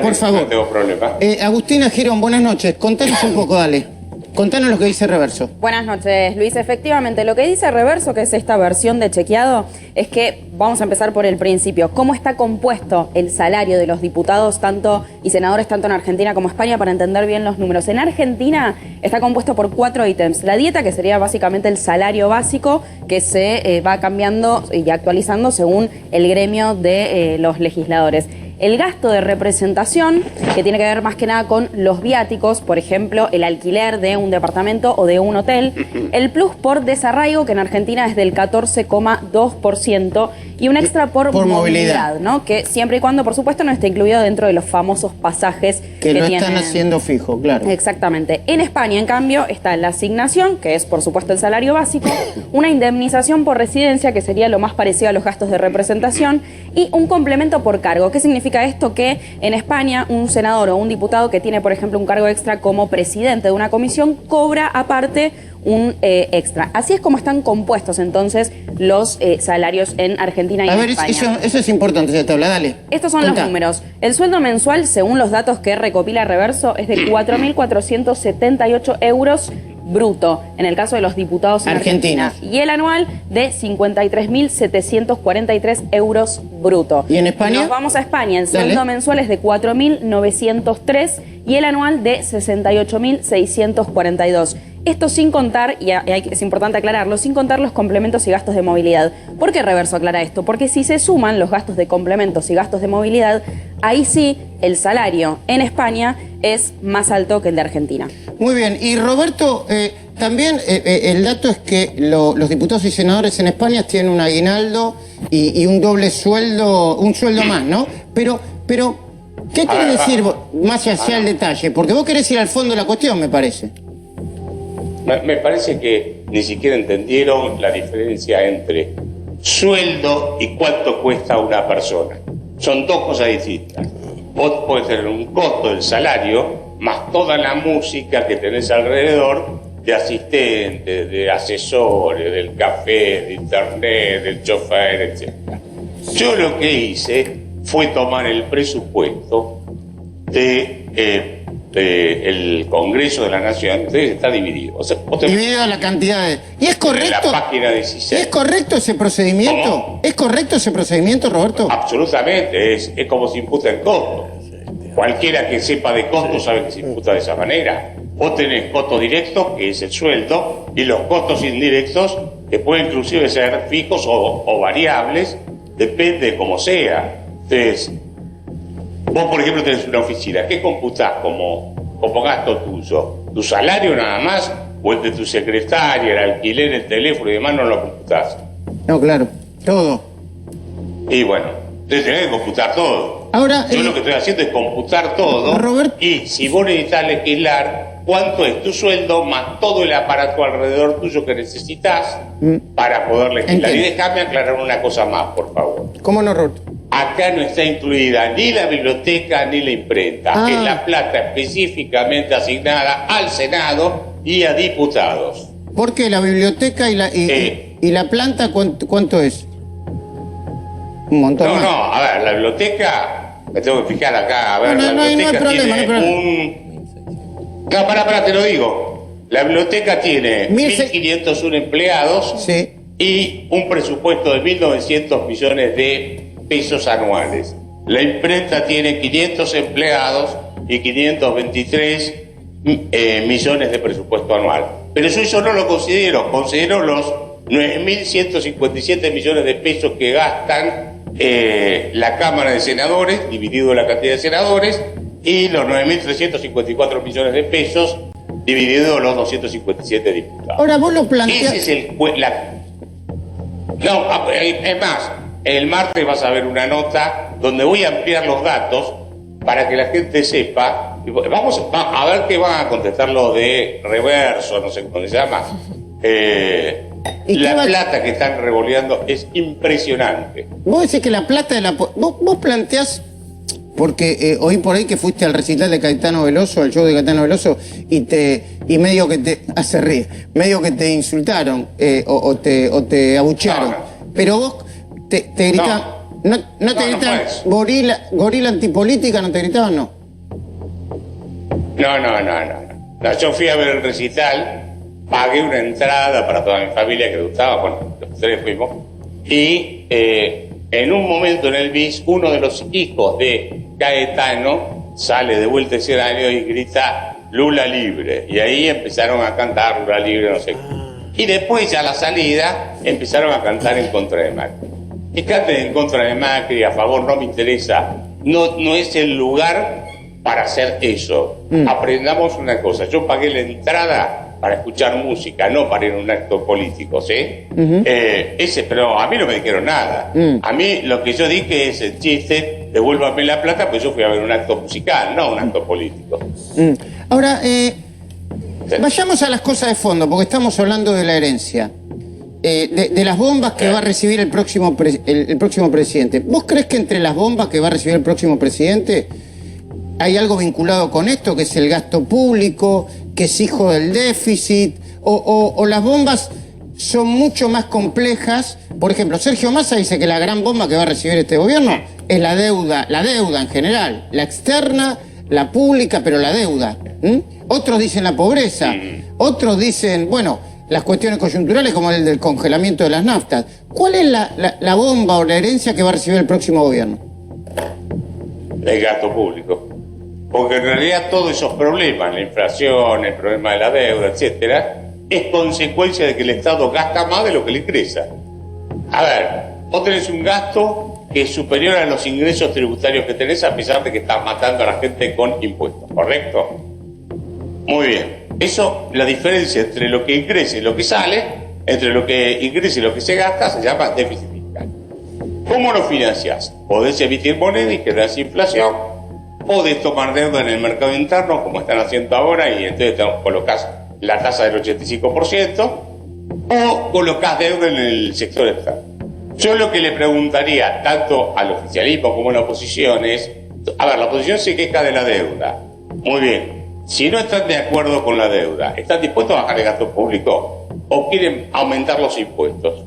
por favor. No tengo problema. Agustina Girón, buenas noches. Contanos un poco, dale. Contanos lo que dice Reverso. Buenas noches, Luis. Efectivamente, lo que dice Reverso, que es esta versión de chequeado, es que vamos a empezar por el principio. ¿Cómo está compuesto el salario de los diputados y senadores tanto en Argentina como España, para entender bien los números? En Argentina está compuesto por 4 ítems. La dieta, que sería básicamente el salario básico, que se va cambiando y actualizando según el gremio de los legisladores. El gasto de representación, que tiene que ver más que nada con los viáticos, por ejemplo, el alquiler de un departamento o de un hotel. El plus por desarraigo, que en Argentina es del 14,2%, y un extra por movilidad, ¿no? Que siempre y cuando, por supuesto, no esté incluido dentro de los famosos pasajes que lo tienen. Están haciendo fijo, claro. Exactamente. En España, en cambio, está la asignación, que es, por supuesto, el salario básico, una indemnización por residencia, que sería lo más parecido a los gastos de representación, y un complemento por cargo. ¿Qué significa esto? Que en España un senador o un diputado que tiene, por ejemplo, un cargo extra como presidente de una comisión cobra aparte un extra. Así es como están compuestos entonces los salarios en Argentina y en España. Eso es importante, esta tabla, dale. Estos son los números. El sueldo mensual, según los datos que recopila Reverso, es de 4.478 euros bruto, en el caso de los diputados en Argentina. Y el anual de 53.743 euros bruto. ¿Y en España? Nos vamos a España. El sueldo mensual es de 4.903 y el anual de 68.642. Esto sin contar, y es importante aclararlo, sin contar los complementos y gastos de movilidad. ¿Por qué Reverso aclara esto? Porque si se suman los gastos de complementos y gastos de movilidad, ahí sí el salario en España es más alto que el de Argentina. Muy bien. Y Roberto, también el dato es que los diputados y senadores en España tienen un aguinaldo y un doble sueldo, un sueldo más, ¿no? Pero ¿qué quiere decir más hacia el detalle? Porque vos querés ir al fondo de la cuestión, me parece. Me parece que ni siquiera entendieron la diferencia entre sueldo y cuánto cuesta una persona. Son dos cosas distintas. Vos podés tener un costo del salario más toda la música que tenés alrededor de asistentes, de asesores, del café, de internet, del chofer, etc. Yo lo que hice fue tomar el presupuesto el Congreso de la Nación. Entonces está dividido. O sea, dividido la cantidad de... ¿Y es correcto? En la página 16. ¿Y es correcto ese procedimiento? ¿Cómo? ¿Es correcto ese procedimiento, Roberto? Absolutamente, es como se imputa el costo. Cualquiera que sepa de costos sabe que se imputa de esa manera. Vos tenés costos directos, que es el sueldo, y los costos indirectos, que pueden inclusive ser fijos o variables, depende de cómo sea. Entonces, vos, por ejemplo, tenés una oficina. ¿Qué computás como gasto tuyo? ¿Tu salario nada más? ¿O el de tu secretaria, el alquiler, el teléfono y demás no lo computás? No, claro, todo. Y bueno, entonces tenés que computar todo. Ahora, yo lo que estoy haciendo es computar todo. Roberto, y si vos necesitas legislar, ¿cuánto es tu sueldo más todo el aparato alrededor tuyo que necesitas para poder legislar? Entiendo. Y déjame aclarar una cosa más, por favor. ¿Cómo no, Roberto? Acá no está incluida ni la biblioteca ni la imprenta. Es la plata específicamente asignada al Senado y a diputados. ¿Por qué la biblioteca y la planta cuánto es? Un montón más. No, a ver, la biblioteca, me tengo que fijar acá, a ver, No hay problema, No, pará, te lo digo. La biblioteca tiene 1.501 empleados y un presupuesto de 1.900 millones de pesos anuales. La imprenta tiene 500 empleados y 523 millones de presupuesto anual. Pero yo eso no lo considero los 9.157 millones de pesos que gastan la Cámara de Senadores, dividido la cantidad de senadores, y los 9.354 millones de pesos, dividido los 257 diputados. Ahora vos lo planteás... Ese es es más, el martes vas a ver una nota donde voy a ampliar los datos para que la gente sepa. Vamos a ver qué van a contestar los de Reverso, no sé cómo se llama. La plata que están revoleando es impresionante. Vos decís que la plata de la... Vos planteás, porque oí por ahí que fuiste al recital de Caetano Veloso, al show de Caetano Veloso, y medio que te... se ríe. Medio que te insultaron o te abuchearon. No. Pero vos te gritaban... No te gritaban gorila antipolítica, ¿no te gritaban? No. No, yo fui a ver el recital, pagué una entrada para toda mi familia que le gustaba, bueno, los tres fuimos, y en un momento en el bis, uno de los hijos de Caetano sale de vuelta ese escenario y grita Lula libre, y ahí empezaron a cantar Lula libre, no sé qué. Y después ya a la salida empezaron a cantar en contra de Macri. Y canten en contra de Macri, a favor, no me interesa, no es el lugar para hacer eso. Aprendamos una cosa, yo pagué la entrada para escuchar música, no para ir a un acto político, ¿sí? Pero a mí no me dijeron nada. A mí lo que yo dije es el chiste, devuélvame la plata, pues yo fui a ver un acto musical, no un acto político. Ahora, vayamos a las cosas de fondo, porque estamos hablando de la herencia. De las bombas que va a recibir el próximo presidente. ¿Vos crees que entre las bombas que va a recibir el próximo presidente hay algo vinculado con esto, que es el gasto público, que es hijo del déficit, o las bombas son mucho más complejas? Por ejemplo, Sergio Massa dice que la gran bomba que va a recibir este gobierno es la deuda en general, la externa, la pública, pero la deuda. Otros dicen la pobreza, otros dicen, bueno, las cuestiones coyunturales como el del congelamiento de las naftas. ¿Cuál es la bomba o la herencia que va a recibir el próximo gobierno? El gasto público. Porque en realidad todos esos problemas, la inflación, el problema de la deuda, etcétera, es consecuencia de que el Estado gasta más de lo que le ingresa. A ver, vos tenés un gasto que es superior a los ingresos tributarios que tenés, a pesar de que estás matando a la gente con impuestos, ¿correcto? Muy bien. Eso, la diferencia entre lo que ingresa y lo que sale, entre lo que ingresa y lo que se gasta, se llama déficit fiscal. ¿Cómo lo financiás? Podés emitir moneda y generar inflación. Podés tomar deuda en el mercado interno, como están haciendo ahora, y entonces colocás la tasa del 85%, o colocás deuda en el sector externo. Yo lo que le preguntaría tanto al oficialismo como a la oposición es, a ver, la oposición se queja de la deuda. Muy bien, si no están de acuerdo con la deuda, ¿están dispuestos a bajar el gasto público o quieren aumentar los impuestos?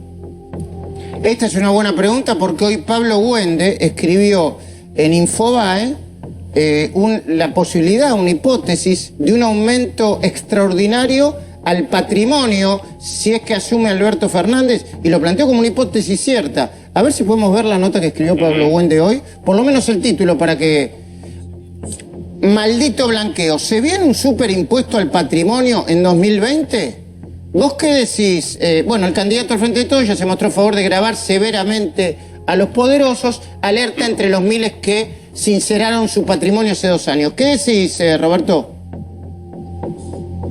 Esta es una buena pregunta porque hoy Pablo Güende escribió en Infobae la posibilidad, una hipótesis de un aumento extraordinario al patrimonio si es que asume Alberto Fernández, y lo planteó como una hipótesis cierta. A ver si podemos ver la nota que escribió Pablo Güende hoy, por lo menos el título, para que... Maldito blanqueo. ¿Se viene un superimpuesto al patrimonio en 2020? ¿Vos qué decís? Bueno, el candidato al Frente de Todos ya se mostró a favor de gravar severamente a los poderosos, alerta entre los miles que sinceraron su patrimonio hace 2 años. ¿Qué decís, Roberto?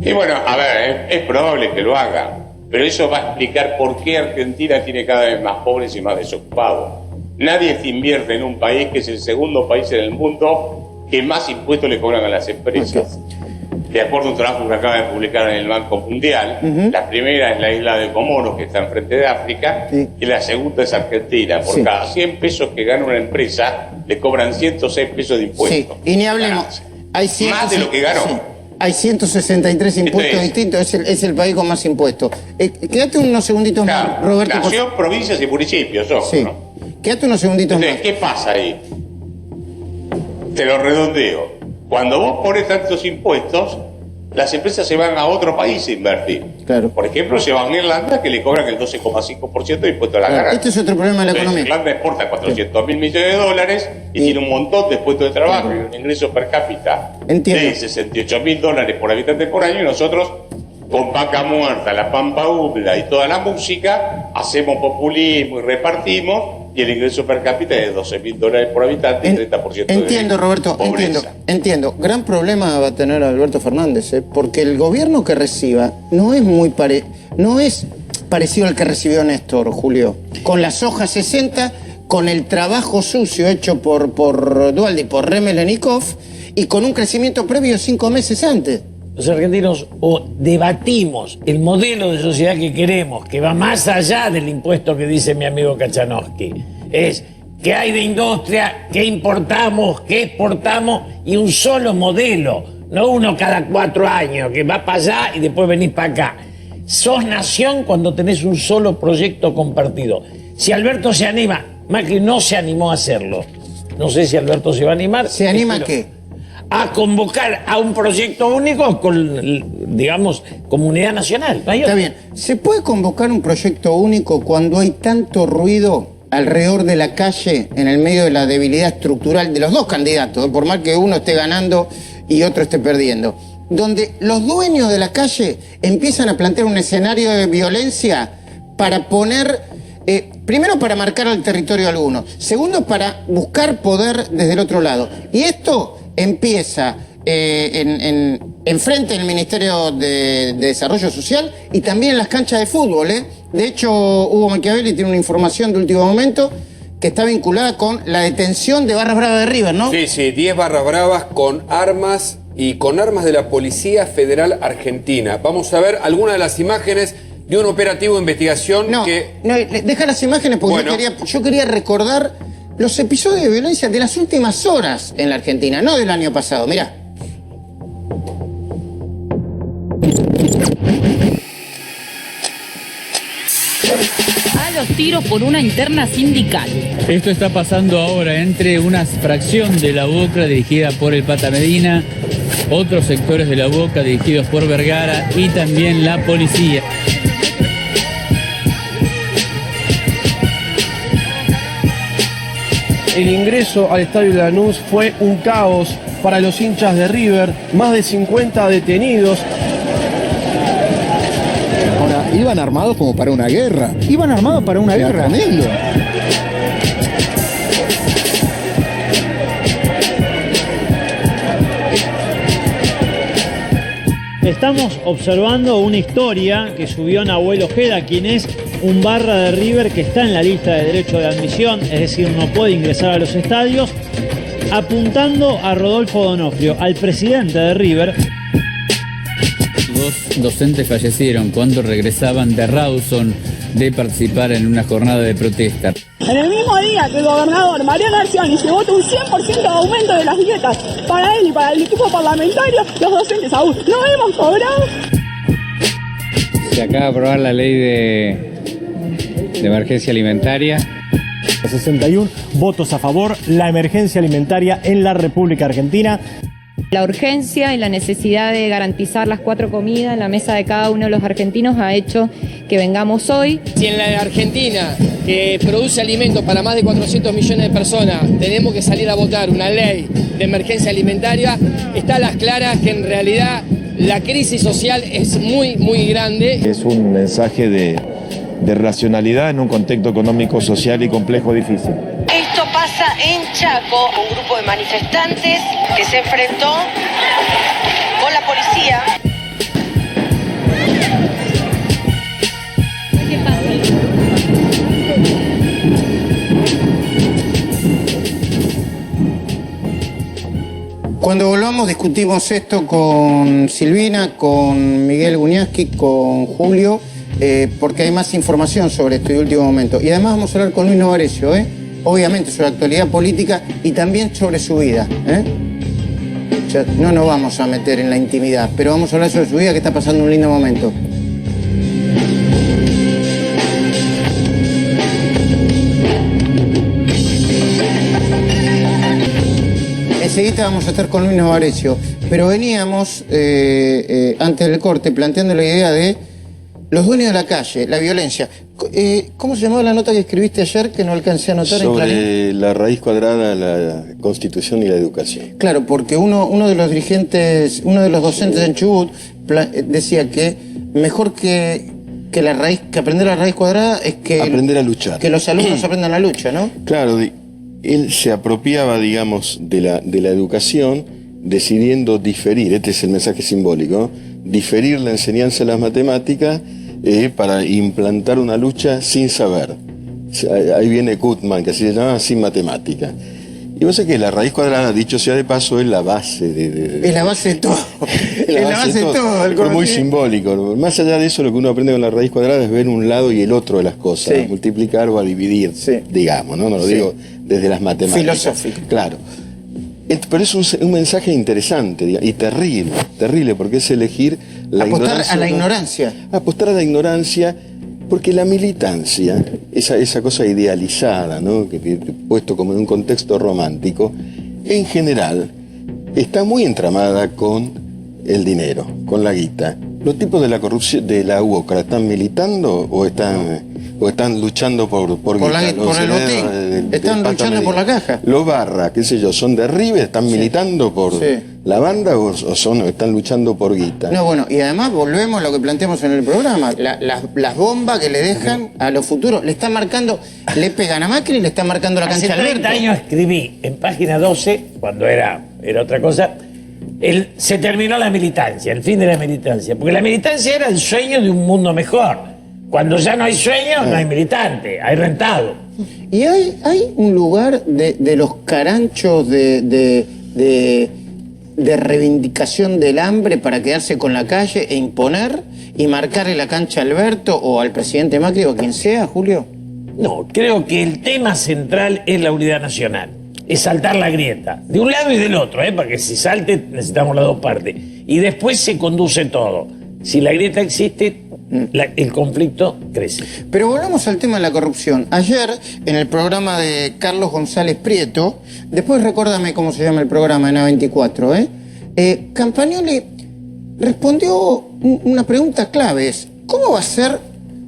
Y bueno, a ver, es probable que lo haga, pero eso va a explicar por qué Argentina tiene cada vez más pobres y más desocupados. Nadie se invierte en un país que es el segundo país en el mundo que más impuestos le cobran a las empresas. De acuerdo a un trabajo que acaba de publicar en el Banco Mundial, la primera es la isla de Comoros, que está enfrente de África, y la segunda es Argentina. Por cada 100 pesos que gana una empresa, le cobran 106 pesos de impuestos. Sí, y ni hablemos. Hay más de lo que ganó. Sí. Hay 163 impuestos distintos, es el país con más impuestos. Quédate unos segunditos más, Roberto. Nación, provincias y municipios, ojo, ¿no? Quédate unos segunditos más. ¿Qué pasa ahí? Te lo redondeo. Cuando vos pones tantos impuestos, las empresas se van a otro país a invertir. Claro. Por ejemplo, se van a Irlanda, que le cobran el 12,5% de impuesto a la ganancia. Este es otro problema de la economía. Irlanda exporta 400.000 millones de dólares y tiene un montón de puestos de trabajo y un ingreso per cápita de $68.000 por habitante por año, y nosotros, con Vaca Muerta, la Pampa Húmeda y toda la música, hacemos populismo y repartimos, y el ingreso per cápita es de $12.000 por habitante y 30% Entiendo, de Roberto, pobreza. entiendo. Gran problema va a tener Alberto Fernández, porque el gobierno que reciba no es parecido al que recibió Néstor, Julio. Con las hojas 60, con el trabajo sucio hecho por Dualde y por Remelenikov, y con un crecimiento previo 5 meses antes. Los argentinos debatimos el modelo de sociedad que queremos, que va más allá del impuesto que dice mi amigo Kachanowski. Es qué hay de industria, qué importamos, qué exportamos, y un solo modelo, no uno cada 4 años, que va para allá y después venís para acá. Sos nación cuando tenés un solo proyecto compartido. Si Alberto se anima, Macri no se animó a hacerlo. No sé si Alberto se va a animar. ¿Se anima a qué? A convocar a un proyecto único con, digamos, comunidad nacional. Está bien. ¿Se puede convocar un proyecto único cuando hay tanto ruido alrededor de la calle, en el medio de la debilidad estructural de los dos candidatos, por más que uno esté ganando y otro esté perdiendo? Donde los dueños de la calle empiezan a plantear un escenario de violencia para poner, primero para marcar al territorio a algunos, segundo para buscar poder desde el otro lado. Y esto empieza enfrente del Ministerio de Desarrollo Social y también en las canchas de fútbol. De hecho, Hugo Machiavelli tiene una información de último momento que está vinculada con la detención de barras bravas de River, ¿no? Sí, 10 barras bravas con armas y con armas de la Policía Federal Argentina. Vamos a ver algunas de las imágenes de un operativo de investigación deja las imágenes porque yo quería recordar los episodios de violencia de las últimas horas en la Argentina, no del año pasado. Mirá. A los tiros por una interna sindical. Esto está pasando ahora entre una fracción de la UOCRA dirigida por el Pata Medina, otros sectores de la UOCRA dirigidos por Vergara y también la policía. El ingreso al estadio Lanús fue un caos para los hinchas de River, más de 50 detenidos. Ahora, iban armados como para una guerra. Iban armados para una guerra. Tremendo. Estamos observando una historia que subió Nahuel Ojeda, quien es un barra de River que está en la lista de derecho de admisión, es decir, no puede ingresar a los estadios, apuntando a Rodolfo Donofrio, al presidente de River. 2 docentes fallecieron cuando regresaban de Rawson de participar en una jornada de protesta. En el mismo día que el gobernador Mariano Arcioni se votó un 100% de aumento de las dietas para él y para el equipo parlamentario, los docentes aún no hemos cobrado. Se acaba de aprobar la ley de emergencia alimentaria. 61 votos a favor, la emergencia alimentaria en la República Argentina. La urgencia y la necesidad de garantizar las 4 comidas en la mesa de cada uno de los argentinos ha hecho que vengamos hoy. Si en la Argentina, que produce alimentos para más de 400 millones de personas, tenemos que salir a votar una ley de emergencia alimentaria, está a las claras que en realidad la crisis social es muy, muy grande. Es un mensaje de racionalidad en un contexto económico, social y complejo difícil. Esto pasa en Chaco, un grupo de manifestantes que se enfrentó con la policía. Cuando volvamos discutimos esto con Silvina, con Miguel Guñaski, con Julio, porque hay más información sobre este último momento. Y además vamos a hablar con Luis Novarecio, obviamente sobre actualidad política y también sobre su vida. O sea, no nos vamos a meter en la intimidad, pero vamos a hablar sobre su vida, que está pasando un lindo momento. Enseguida vamos a estar con Luis Novarecio, pero veníamos, antes del corte, planteando la idea de los dueños de la calle, la violencia. ¿Cómo se llamaba la nota que escribiste ayer que no alcancé a anotar en Clarín? Sobre la raíz cuadrada, la Constitución y la educación. Claro, porque uno de los dirigentes, uno de los docentes en Chubut decía que mejor que aprender la raíz cuadrada es que aprender a luchar. Que los alumnos aprendan la lucha, ¿no? Claro, él se apropiaba, digamos, de la educación, decidiendo diferir, este es el mensaje simbólico, ¿no? Diferir la enseñanza de las matemáticas para implantar una lucha sin saber. Ahí viene Gutmann, que así se llama, sin matemática. Y vos sabés que la raíz cuadrada, dicho sea de paso, es la base es la base de todo. Es la base de todo. Es muy simbólico. Más allá de eso, lo que uno aprende con la raíz cuadrada es ver un lado y el otro de las cosas, sí. Multiplicar o a dividir, sí. Digamos, ¿no? No lo digo desde las matemáticas. Filosófico. Claro. Pero es un mensaje interesante y terrible, porque es elegir la ignorancia. Apostar a la ignorancia. Apostar a la ignorancia, porque la militancia, esa cosa idealizada, ¿no? Que puesto como en un contexto romántico, en general está muy entramada con el dinero, con la guita. ¿Los tipos de la corrupción, de la UOCRA, están militando o están luchando por guita? Por el botín. Están luchando por la caja. Los Barra, qué sé yo, ¿son de River? ¿Están militando por la banda o están luchando por guita? No, bueno, y además volvemos a lo que planteamos en el programa. Las bombas que le dejan a los futuros, le están marcando, le pegan a Macri y le están marcando la cancha al Alberto. Hace 30 años escribí en página 12, cuando era otra cosa, se terminó la militancia, el fin de la militancia. Porque la militancia era el sueño de un mundo mejor. Cuando ya no hay sueño, no hay militante, hay rentado. ¿Y hay un lugar de los caranchos de reivindicación del hambre para quedarse con la calle e imponer y marcarle la cancha a Alberto o al presidente Macri o a quien sea, Julio? No, creo que el tema central es la unidad nacional. Es saltar la grieta, de un lado y del otro, para que si salte necesitamos las dos partes. Y después se conduce todo. Si la grieta existe, el conflicto crece. Pero volvamos al tema de la corrupción. Ayer, en el programa de Carlos González Prieto, después recuérdame cómo se llama el programa en A24, Campagnoli respondió una pregunta clave, es ¿cómo va a ser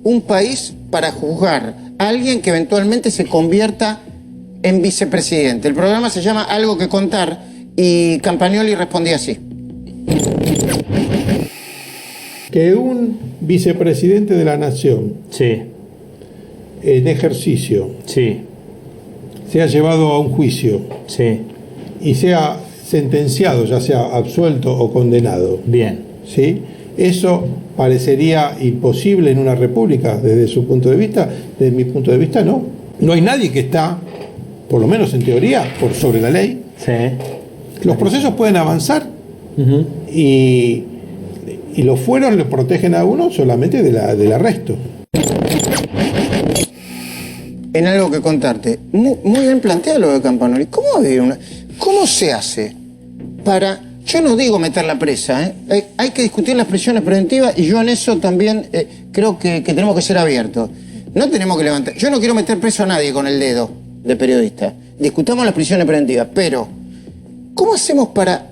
un país para juzgar a alguien que eventualmente se convierta en vicepresidente? El programa se llama Algo que contar y Campagnoli respondía así. Que un vicepresidente de la nación, en ejercicio, sea llevado a un juicio y sea sentenciado, ya sea absuelto o condenado. Bien. ¿Sí? Eso parecería imposible en una república desde su punto de vista. Desde mi punto de vista, no. No hay nadie que está, por lo menos en teoría, por sobre la ley. Los procesos pueden avanzar y Y los fueros le protegen a uno solamente del arresto. En algo que contarte. Muy bien planteado lo de Campanoli. ¿Cómo se hace para... Yo no digo meter la presa, ¿eh? Hay que discutir las prisiones preventivas y yo en eso también creo que tenemos que ser abiertos. No tenemos que levantar... Yo no quiero meter preso a nadie con el dedo de periodista. Discutamos las prisiones preventivas, pero ¿cómo hacemos para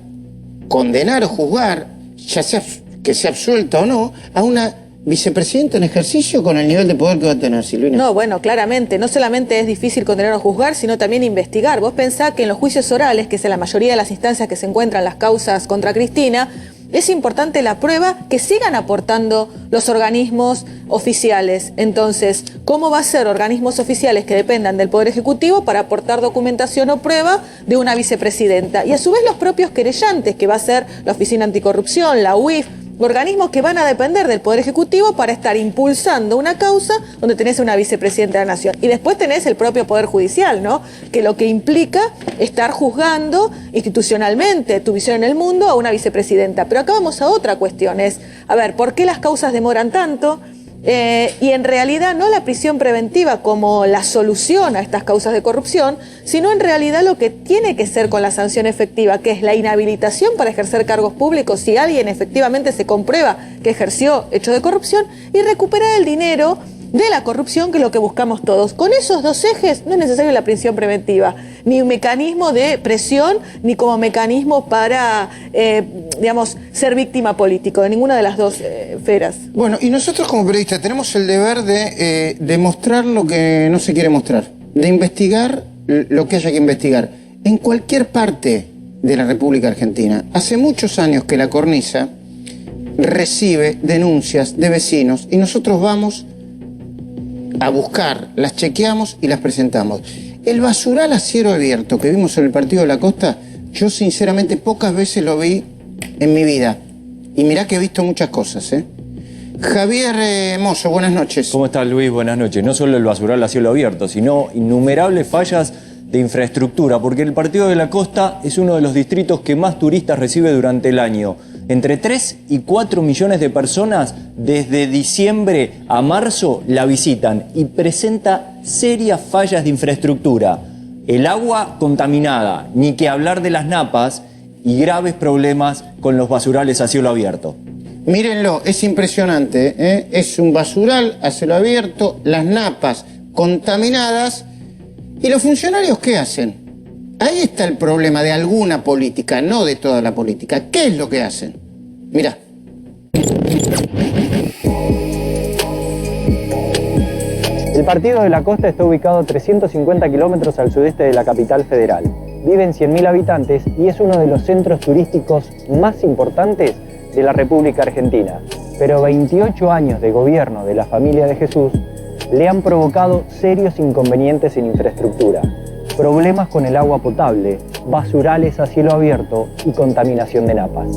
condenar o juzgar, ya sea que sea absuelta o no, a una vicepresidenta en ejercicio con el nivel de poder que va a tener, Silvina? No, bueno, claramente, no solamente es difícil condenar o juzgar, sino también investigar. Vos pensás que en los juicios orales, que es en la mayoría de las instancias que se encuentran las causas contra Cristina, es importante la prueba que sigan aportando los organismos oficiales. Entonces, ¿cómo va a ser organismos oficiales que dependan del Poder Ejecutivo para aportar documentación o prueba de una vicepresidenta? Y a su vez los propios querellantes, que va a ser la Oficina Anticorrupción, la UIF, organismos que van a depender del Poder Ejecutivo para estar impulsando una causa donde tenés una vicepresidenta de la Nación. Y después tenés el propio Poder Judicial, ¿no? Que lo que implica estar juzgando institucionalmente tu visión en el mundo a una vicepresidenta. Pero acá vamos a otra cuestión, es, a ver, ¿por qué las causas demoran tanto? Y en realidad no la prisión preventiva como la solución a estas causas de corrupción, sino en realidad lo que tiene que ser con la sanción efectiva, que es la inhabilitación para ejercer cargos públicos si alguien efectivamente se comprueba que ejerció hechos de corrupción, y recuperar el dinero de la corrupción, que es lo que buscamos todos. Con esos dos ejes no es necesario la prisión preventiva, ni un mecanismo de presión, ni como mecanismo para, digamos, ser víctima político, de ninguna de las dos esferas. Bueno, y nosotros como periodistas tenemos el deber de mostrar lo que no se quiere mostrar, de investigar lo que haya que investigar. En cualquier parte de la República Argentina, hace muchos años que la cornisa recibe denuncias de vecinos y nosotros vamos a buscar, las chequeamos y las presentamos. El basural a cielo abierto que vimos en el Partido de la Costa, yo sinceramente pocas veces lo vi en mi vida. Y mirá que he visto muchas cosas, ¿eh? Javier Mozo, buenas noches. ¿Cómo estás, Luis? Buenas noches. No solo el basural a cielo abierto, sino innumerables fallas de infraestructura, porque el Partido de la Costa es uno de los distritos que más turistas recibe durante el año. Entre 3 y 4 millones de personas desde diciembre a marzo la visitan y presenta serias fallas de infraestructura. El agua contaminada, ni que hablar de las napas, y graves problemas con los basurales a cielo abierto. Mírenlo, es impresionante, ¿eh? Es un basural a cielo abierto, las napas contaminadas, ¿y los funcionarios qué hacen? Ahí está el problema de alguna política, no de toda la política. ¿Qué es lo que hacen? Mirá. El Partido de la Costa está ubicado a 350 kilómetros al sudeste de la capital federal. Viven 100.000 habitantes y es uno de los centros turísticos más importantes de la República Argentina. Pero 28 años de gobierno de la familia de Jesús le han provocado serios inconvenientes en infraestructura. Problemas con el agua potable, basurales a cielo abierto y contaminación de napas.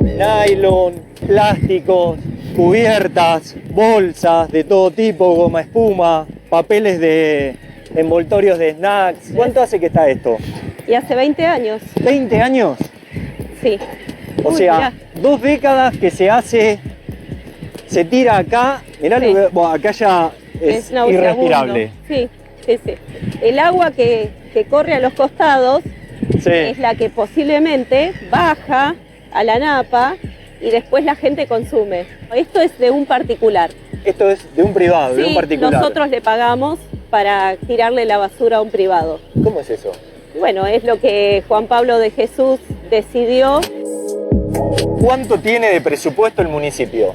Nylon, plásticos, cubiertas, bolsas de todo tipo, goma espuma, papeles de envoltorios de snacks. ¿Cuánto hace que está esto? Y hace 20 años. ¿20 años? Sí. O sea, mirá. 2 décadas que se tira acá, mirá, sí. Bueno, acá ya es irrespirable. Sí, sí, sí. El agua que corre a los costados sí. Es la que posiblemente baja a la napa y después la gente consume. Esto es de un particular. Esto es de un privado, sí, de un particular. Nosotros le pagamos para tirarle la basura a un privado. ¿Cómo es eso? Bueno, es lo que Juan Pablo de Jesús decidió. ¿Cuánto tiene de presupuesto el municipio?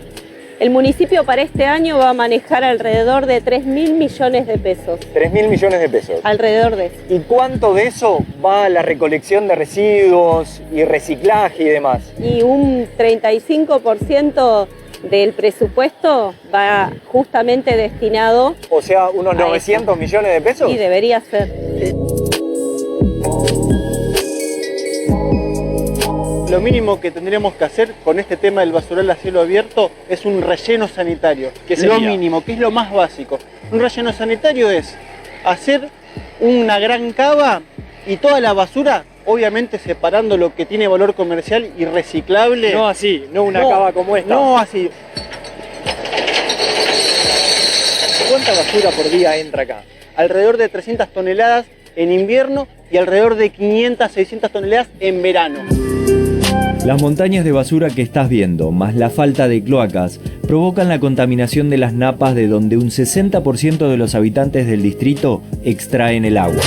El municipio para este año va a manejar alrededor de 3.000 millones de pesos. 3.000 millones de pesos. Alrededor de eso. ¿Y cuánto de eso va a la recolección de residuos y reciclaje y demás? Y un 35% del presupuesto va justamente destinado... O sea, unos 900 millones de pesos. Sí, debería ser. Lo mínimo que tendríamos que hacer con este tema del basural a cielo abierto es un relleno sanitario, que es lo mínimo, que es lo más básico. Un relleno sanitario es hacer una gran cava y toda la basura, obviamente separando lo que tiene valor comercial y reciclable. No así, no una cava como esta. No así. ¿Cuánta basura por día entra acá? Alrededor de 300 toneladas en invierno y alrededor de 500, 600 toneladas en verano. Las montañas de basura que estás viendo, más la falta de cloacas, provocan la contaminación de las napas de donde un 60% de los habitantes del distrito extraen el agua.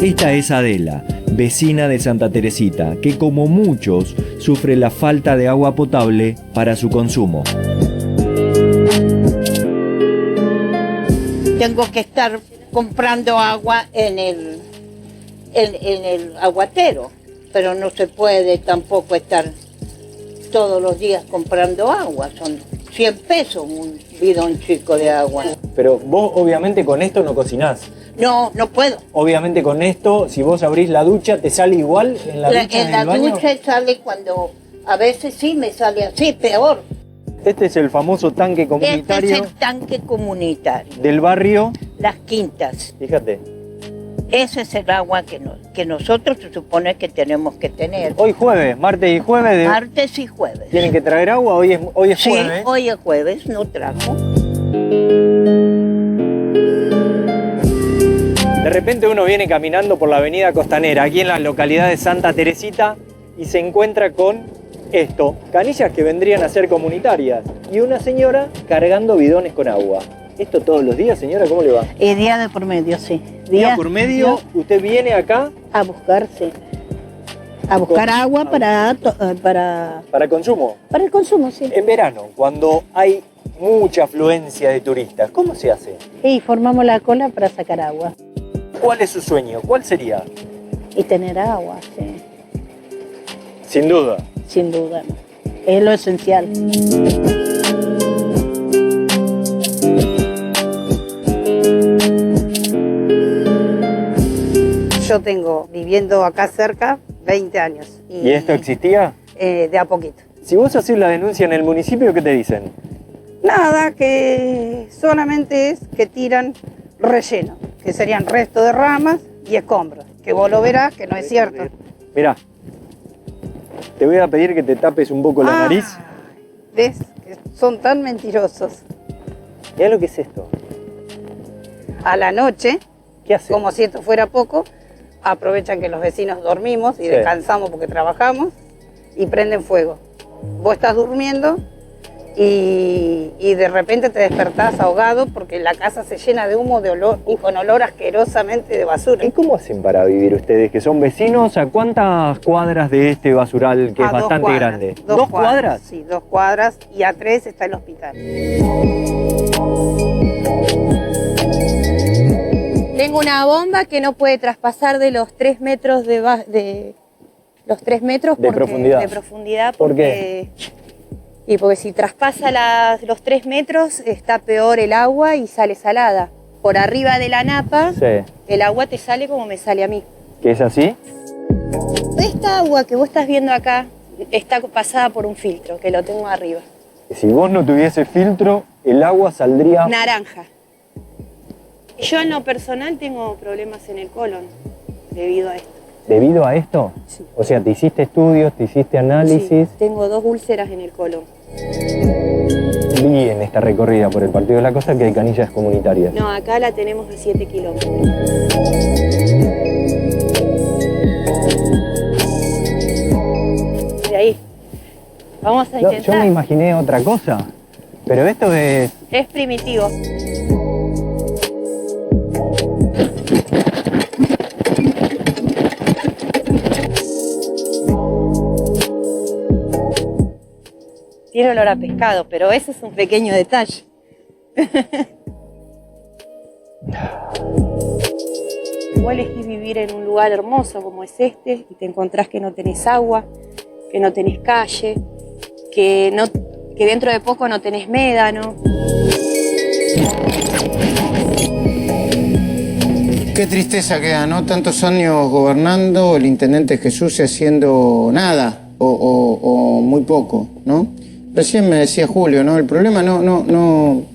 Esta es Adela, vecina de Santa Teresita, que como muchos sufre la falta de agua potable para su consumo. Tengo que estar comprando agua en el aguatero, pero no se puede tampoco estar todos los días comprando agua. Son 100 pesos un bidón chico de agua. Pero vos obviamente con esto no cocinás. No, no puedo. Obviamente con esto, si vos abrís la ducha, ¿te sale igual en la ducha En la ducha sale cuando, a veces sí me sale así, peor. Este es el famoso tanque comunitario. Este es el tanque comunitario. Del barrio. Las Quintas. Fíjate. Ese es el agua que nosotros se supone que tenemos que tener. Hoy jueves, martes y jueves. Martes y jueves. ¿Tienen que traer agua? Hoy es jueves. Sí, hoy es jueves, no trajo. De repente uno viene caminando por la avenida Costanera, aquí en la localidad de Santa Teresita, y se encuentra con esto, canillas que vendrían a ser comunitarias, y una señora cargando bidones con agua. ¿Esto todos los días, señora? ¿Cómo le va? Día de por medio, sí. Día por medio, usted viene acá a buscar, sí. A buscar agua para consumo. Para el consumo, sí. En verano, cuando hay mucha afluencia de turistas, ¿cómo se hace? Y formamos la cola para sacar agua. ¿Cuál es su sueño? ¿Cuál sería? Y tener agua, sí. Sin duda. Sin duda, no. Es lo esencial. Yo tengo viviendo acá cerca 20 años. ¿Y esto existía? De a poquito. Si vos haces la denuncia en el municipio, ¿qué te dicen? Nada, que solamente es que tiran relleno, que serían resto de ramas y escombros, que vos lo verás que no es cierto. Mirá, te voy a pedir que te tapes un poco la nariz. ¿Ves? Que son tan mentirosos. Mirá lo que es esto. A la noche, ¿qué hacen? Como si esto fuera poco, aprovechan que los vecinos dormimos y descansamos porque trabajamos y prenden fuego. Vos estás durmiendo y de repente te despertás ahogado porque la casa se llena de humo, de olor y con olor asquerosamente de basura. ¿Y cómo hacen para vivir ustedes, que son vecinos? ¿A cuántas cuadras de este basural que es bastante grande? ¿2 cuadras? Sí, 2 cuadras y a 3 está el hospital. Tengo una bomba que no puede traspasar de los 3 metros de profundidad. ¿Por qué? Y porque si traspasa los 3 metros está peor el agua y sale salada. Por arriba de la napa, el agua te sale como me sale a mí. ¿Qué es así? Esta agua que vos estás viendo acá está pasada por un filtro, que lo tengo arriba. Si vos no tuviese filtro, el agua saldría... Naranja. Yo en lo personal tengo problemas en el colon debido a esto. ¿Debido a esto? Sí. O sea, ¿te hiciste estudios, te hiciste análisis? Sí, tengo 2 úlceras en el colon. Vi en esta recorrida por el Partido de la Costa que hay canillas comunitarias. No, acá la tenemos a 7 kilómetros. De ahí. Vamos a intentar. Yo me imaginé otra cosa, pero esto es... Es primitivo. Tiene olor a pescado, pero ese es un pequeño detalle. Vos elegís vivir en un lugar hermoso como es este y te encontrás que no tenés agua, que no tenés calle, que dentro de poco no tenés médano. Qué tristeza queda, ¿no? Tantos años gobernando, el intendente Jesús haciendo nada o muy poco, ¿no? Recién me decía Julio, ¿no? El problema no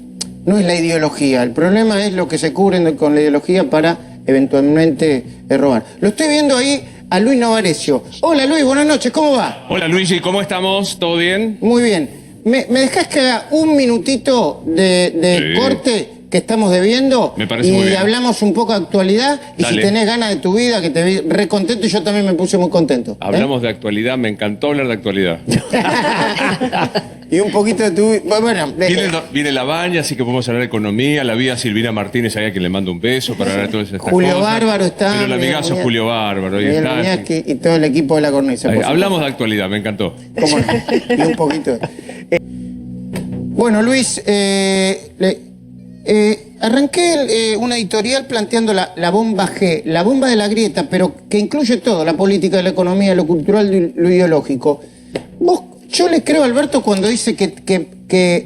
es la ideología, el problema es lo que se cubren con la ideología para eventualmente robar. Lo estoy viendo ahí a Luis Novarecio. Hola Luis, buenas noches, ¿cómo va? Hola Luigi, ¿cómo estamos? ¿Todo bien? Muy bien. ¿Me dejás que haga un minutito de Sí. corte que estamos debiendo? Me parece muy y bien. hablamos un poco de actualidad. Y Dale. si tenés ganas de tu vida, que te vi re contento y yo también me puse muy contento. Hablamos de actualidad, me encantó hablar de actualidad. Y un poquito de tu... Bueno, Viene la baña, así que podemos hablar de economía. La vi a Silvina Martínez, allá que le mando un beso para hablar de todas estas Julio cosas. Bárbaro está, Pero el Miguel amigazo Muñoz. Julio Bárbaro. Y, Miguel está, Muñoz y todo el equipo de la cornisa. por hablamos de actualidad, me encantó. ¿Cómo no? Y un poquito. Bueno, Luis, arranqué una editorial planteando la bomba G, la bomba de la grieta, pero que incluye todo, la política, la economía, lo cultural y lo ideológico. Yo le creo a Alberto cuando dice que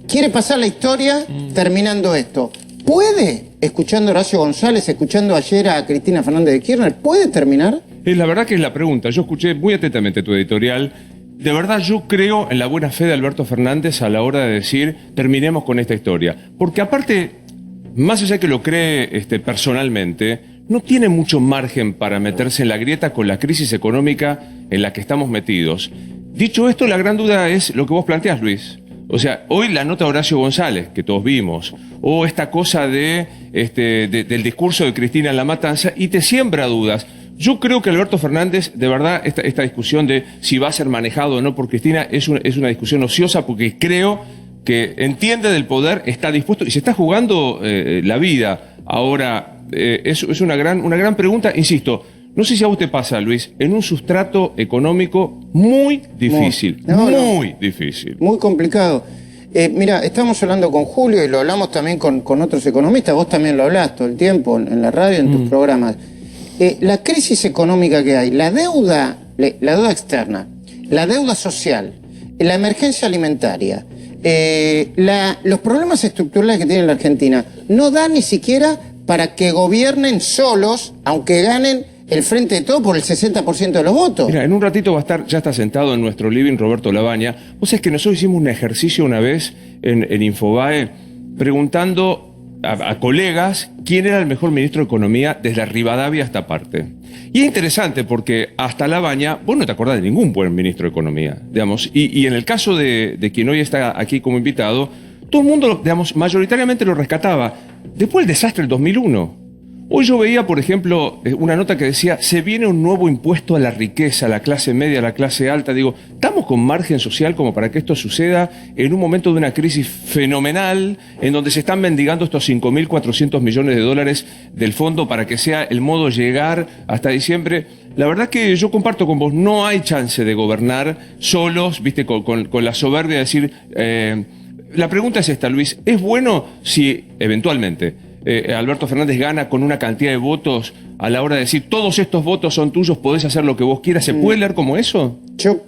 quiere pasar la historia terminando esto. ¿Puede, escuchando a Horacio González, escuchando ayer a Cristina Fernández de Kirchner, puede terminar? La verdad que es la pregunta. Yo escuché muy atentamente tu editorial. De verdad yo creo en la buena fe de Alberto Fernández a la hora de decir terminemos con esta historia. Porque aparte, más allá que lo cree personalmente, no tiene mucho margen para meterse en la grieta con la crisis económica en la que estamos metidos. Dicho esto, la gran duda es lo que vos planteás, Luis. O sea, hoy la nota de Horacio González, que todos vimos, o esta cosa del discurso de Cristina en La Matanza, y te siembra dudas. Yo creo que Alberto Fernández, de verdad, esta discusión de si va a ser manejado o no por Cristina es una discusión ociosa, porque creo que entiende del poder, está dispuesto y se está jugando la vida. Ahora, es una gran pregunta, insisto. No sé si a vos te pasa, Luis, en un sustrato económico muy difícil, muy difícil. Muy complicado. Mira, estamos hablando con Julio y lo hablamos también con otros economistas, vos también lo hablás todo el tiempo en la radio, en tus programas. La crisis económica que hay, la deuda externa, la deuda social, la emergencia alimentaria, los problemas estructurales que tiene la Argentina, no da ni siquiera para que gobiernen solos, aunque ganen el Frente de Todo por el 60% de los votos. Mira, en un ratito ya está sentado en nuestro living Roberto Labaña. Vos sabés que nosotros hicimos un ejercicio una vez en Infobae preguntando a colegas quién era el mejor ministro de Economía desde Rivadavia hasta aparte. Y es interesante porque hasta Labaña, vos no te acordás de ningún buen ministro de Economía, digamos. Y en el caso de quien hoy está aquí como invitado, todo el mundo, digamos, mayoritariamente lo rescataba. Después del desastre del 2001. Hoy yo veía, por ejemplo, una nota que decía, se viene un nuevo impuesto a la riqueza, a la clase media, a la clase alta. Digo, ¿estamos con margen social como para que esto suceda en un momento de una crisis fenomenal, en donde se están mendigando estos 5.400 millones de dólares del fondo para que sea el modo llegar hasta diciembre? La verdad que yo comparto con vos, no hay chance de gobernar solos, viste, con la soberbia de decir... la pregunta es esta, Luis, ¿es bueno si eventualmente... Alberto Fernández gana con una cantidad de votos a la hora de decir todos estos votos son tuyos, podés hacer lo que vos quieras? ¿Se puede leer como eso? Yo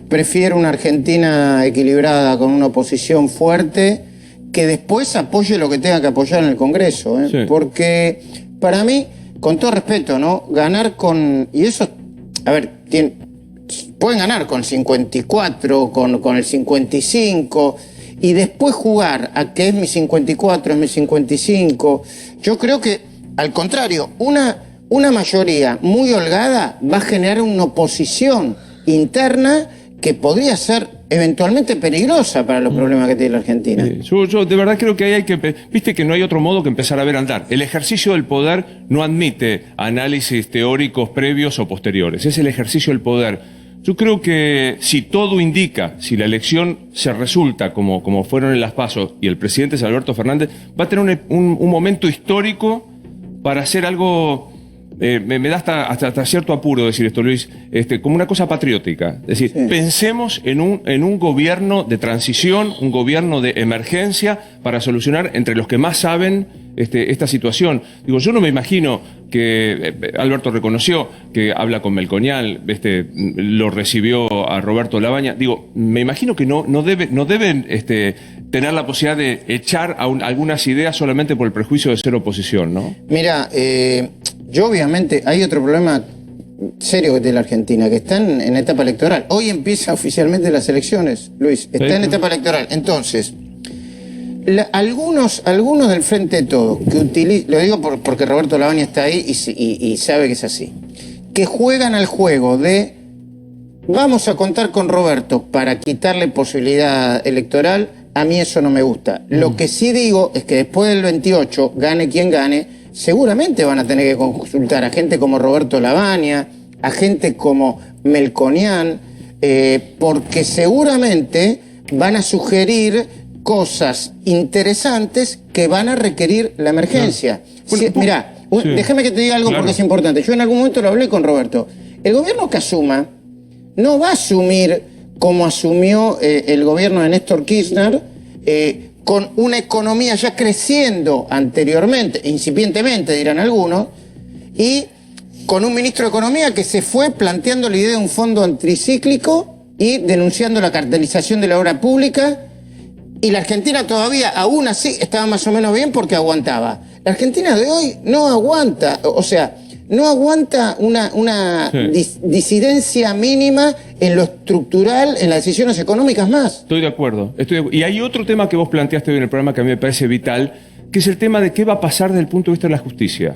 prefiero una Argentina equilibrada con una oposición fuerte que después apoye lo que tenga que apoyar en el Congreso, ¿eh? Sí. Porque para mí, con todo respeto, ¿no? Ganar con... Y eso, a ver, pueden ganar con 54, con el 55... y después jugar a que es mi 54, es mi 55. Yo creo que, al contrario, una mayoría muy holgada va a generar una oposición interna que podría ser eventualmente peligrosa para los problemas que tiene la Argentina. Yo de verdad creo que ahí hay que... Viste que no hay otro modo que empezar a ver andar. El ejercicio del poder no admite análisis teóricos previos o posteriores. Es el ejercicio del poder. Yo creo que si todo indica, si la elección se resulta como fueron en las PASO y el presidente es Alberto Fernández, va a tener un momento histórico para hacer algo, me da hasta cierto apuro decir esto, Luis, como una cosa patriótica. Es decir, pensemos en un gobierno de transición, un gobierno de emergencia para solucionar entre los que más saben esta situación. Digo, yo no me imagino que Alberto reconoció que habla con Melconial, lo recibió a Roberto Labaña. Digo, me imagino que no deben tener la posibilidad de echar algunas ideas solamente por el prejuicio de ser oposición, ¿no? Mira, yo obviamente hay otro problema serio que tiene la Argentina, que está en etapa electoral. Hoy empieza oficialmente las elecciones, Luis, está en etapa electoral. Entonces, Algunos del Frente de Todos, que utilizan, lo digo porque Roberto Lavagna está ahí y sabe que es así, que juegan al juego de vamos a contar con Roberto para quitarle posibilidad electoral, a mí eso no me gusta. Lo que sí digo es que después del 28, gane quien gane, seguramente van a tener que consultar a gente como Roberto Lavagna, a gente como Melconian, porque seguramente van a sugerir cosas interesantes que van a requerir la emergencia. Mirá, déjame que te diga algo porque es importante. Yo en algún momento lo hablé con Roberto. El gobierno que asuma no va a asumir como asumió el gobierno de Néstor Kirchner, con una economía ya creciendo anteriormente, incipientemente dirán algunos, y con un ministro de Economía que se fue planteando la idea de un fondo anticíclico y denunciando la cartelización de la obra pública, y la Argentina todavía, aún así, estaba más o menos bien porque aguantaba. La Argentina de hoy no aguanta, o sea, no aguanta una disidencia mínima en lo estructural, en las decisiones económicas más. Estoy de acuerdo. Y hay otro tema que vos planteaste hoy en el programa que a mí me parece vital, que es el tema de qué va a pasar desde el punto de vista de la justicia.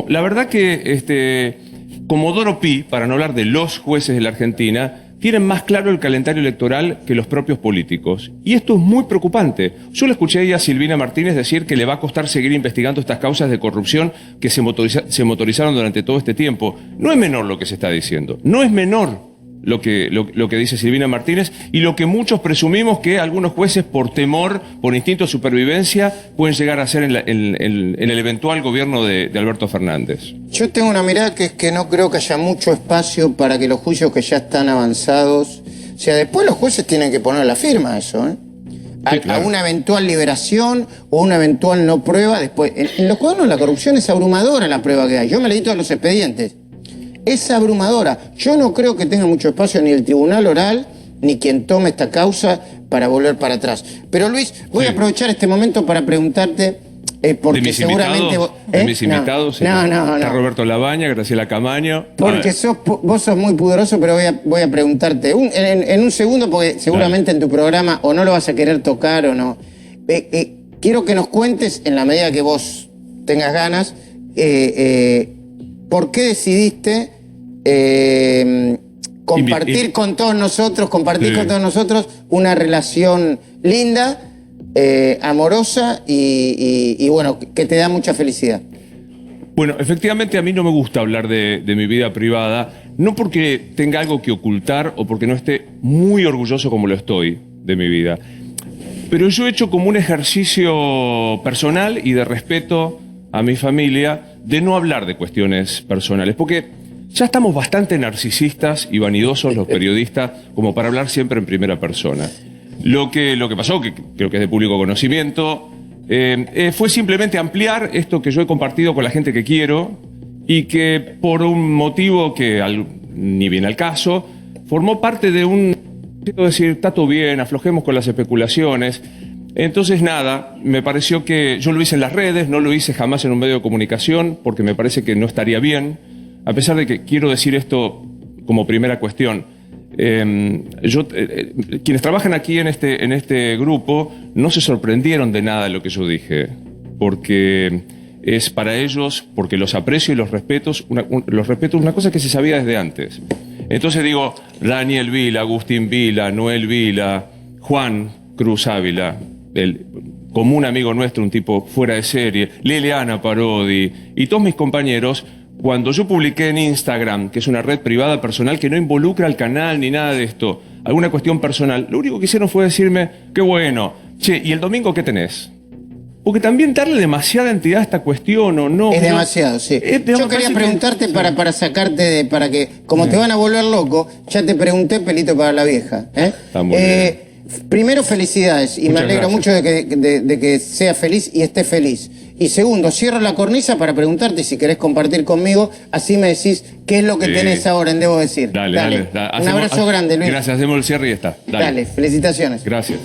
La verdad que Comodoro Pi, para no hablar de los jueces de la Argentina, tienen más claro el calendario electoral que los propios políticos. Y esto es muy preocupante. Yo le escuché ahí a Silvina Martínez decir que le va a costar seguir investigando estas causas de corrupción que se motorizaron durante todo este tiempo. No es menor lo que se está diciendo. No es menor lo que dice Silvina Martínez y lo que muchos presumimos que algunos jueces por temor, por instinto de supervivencia, pueden llegar a hacer en el eventual gobierno de Alberto Fernández. Yo tengo una mirada que es que no creo que haya mucho espacio para que los juicios que ya están avanzados, o sea, después los jueces tienen que poner la firma a eso, ¿eh? Sí, claro. A una eventual liberación o una eventual no prueba después. En los cuadernos de la corrupción es abrumadora la prueba que hay. Yo me leí todos los expedientes. Es abrumadora. Yo no creo que tenga mucho espacio ni el tribunal oral ni quien tome esta causa para volver para atrás. Pero Luis, voy a aprovechar este momento para preguntarte, porque ¿De mis seguramente... ¿De mis invitados? No. Está Roberto Lavagna, Graciela Camaño. Porque vos sos muy pudoroso, pero voy a preguntarte en un segundo, porque seguramente en tu programa o no lo vas a querer tocar o no. Quiero que nos cuentes, en la medida que vos tengas ganas, ¿por qué decidiste compartir con todos nosotros, una relación linda, amorosa y bueno, que te da mucha felicidad? Bueno, efectivamente a mí no me gusta hablar de mi vida privada, no porque tenga algo que ocultar o porque no esté muy orgulloso como lo estoy de mi vida. Pero yo he hecho como un ejercicio personal y de respeto a mi familia de no hablar de cuestiones personales, porque ya estamos bastante narcisistas y vanidosos los periodistas como para hablar siempre en primera persona. Lo que pasó, que creo que es de público conocimiento, fue simplemente ampliar esto que yo he compartido con la gente que quiero y que por un motivo que ni viene al caso, formó parte de un... decir, está todo bien, aflojemos con las especulaciones. Entonces nada, me pareció que yo lo hice en las redes, no lo hice jamás en un medio de comunicación porque me parece que no estaría bien, a pesar de que quiero decir esto como primera cuestión. Quienes trabajan aquí en este grupo no se sorprendieron de nada de lo que yo dije, porque es para ellos, porque los aprecio y los respeto, una cosa que se sabía desde antes. Entonces digo, Daniel Vila, Agustín Vila, Noel Vila, Juan Cruz Ávila, como un amigo nuestro, un tipo fuera de serie, Liliana Parodi y todos mis compañeros, cuando yo publiqué en Instagram, que es una red privada personal que no involucra al canal ni nada de esto, alguna cuestión personal, lo único que hicieron fue decirme, qué bueno, che, ¿y el domingo qué tenés? Porque también darle demasiada entidad a esta cuestión o no... Es demasiado, sí. Yo quería preguntarte para sacarte para que, como te van a volver loco, ya te pregunté pelito para la vieja. Está muy bien. Primero, felicidades, y me alegro mucho de que seas feliz y estés feliz. Y segundo, cierro la cornisa para preguntarte si querés compartir conmigo, así me decís qué es lo que tenés ahora en Debo Decir. Dale. Un abrazo grande, Luis. Gracias, hacemos el cierre y ya está. Dale, felicitaciones. Gracias.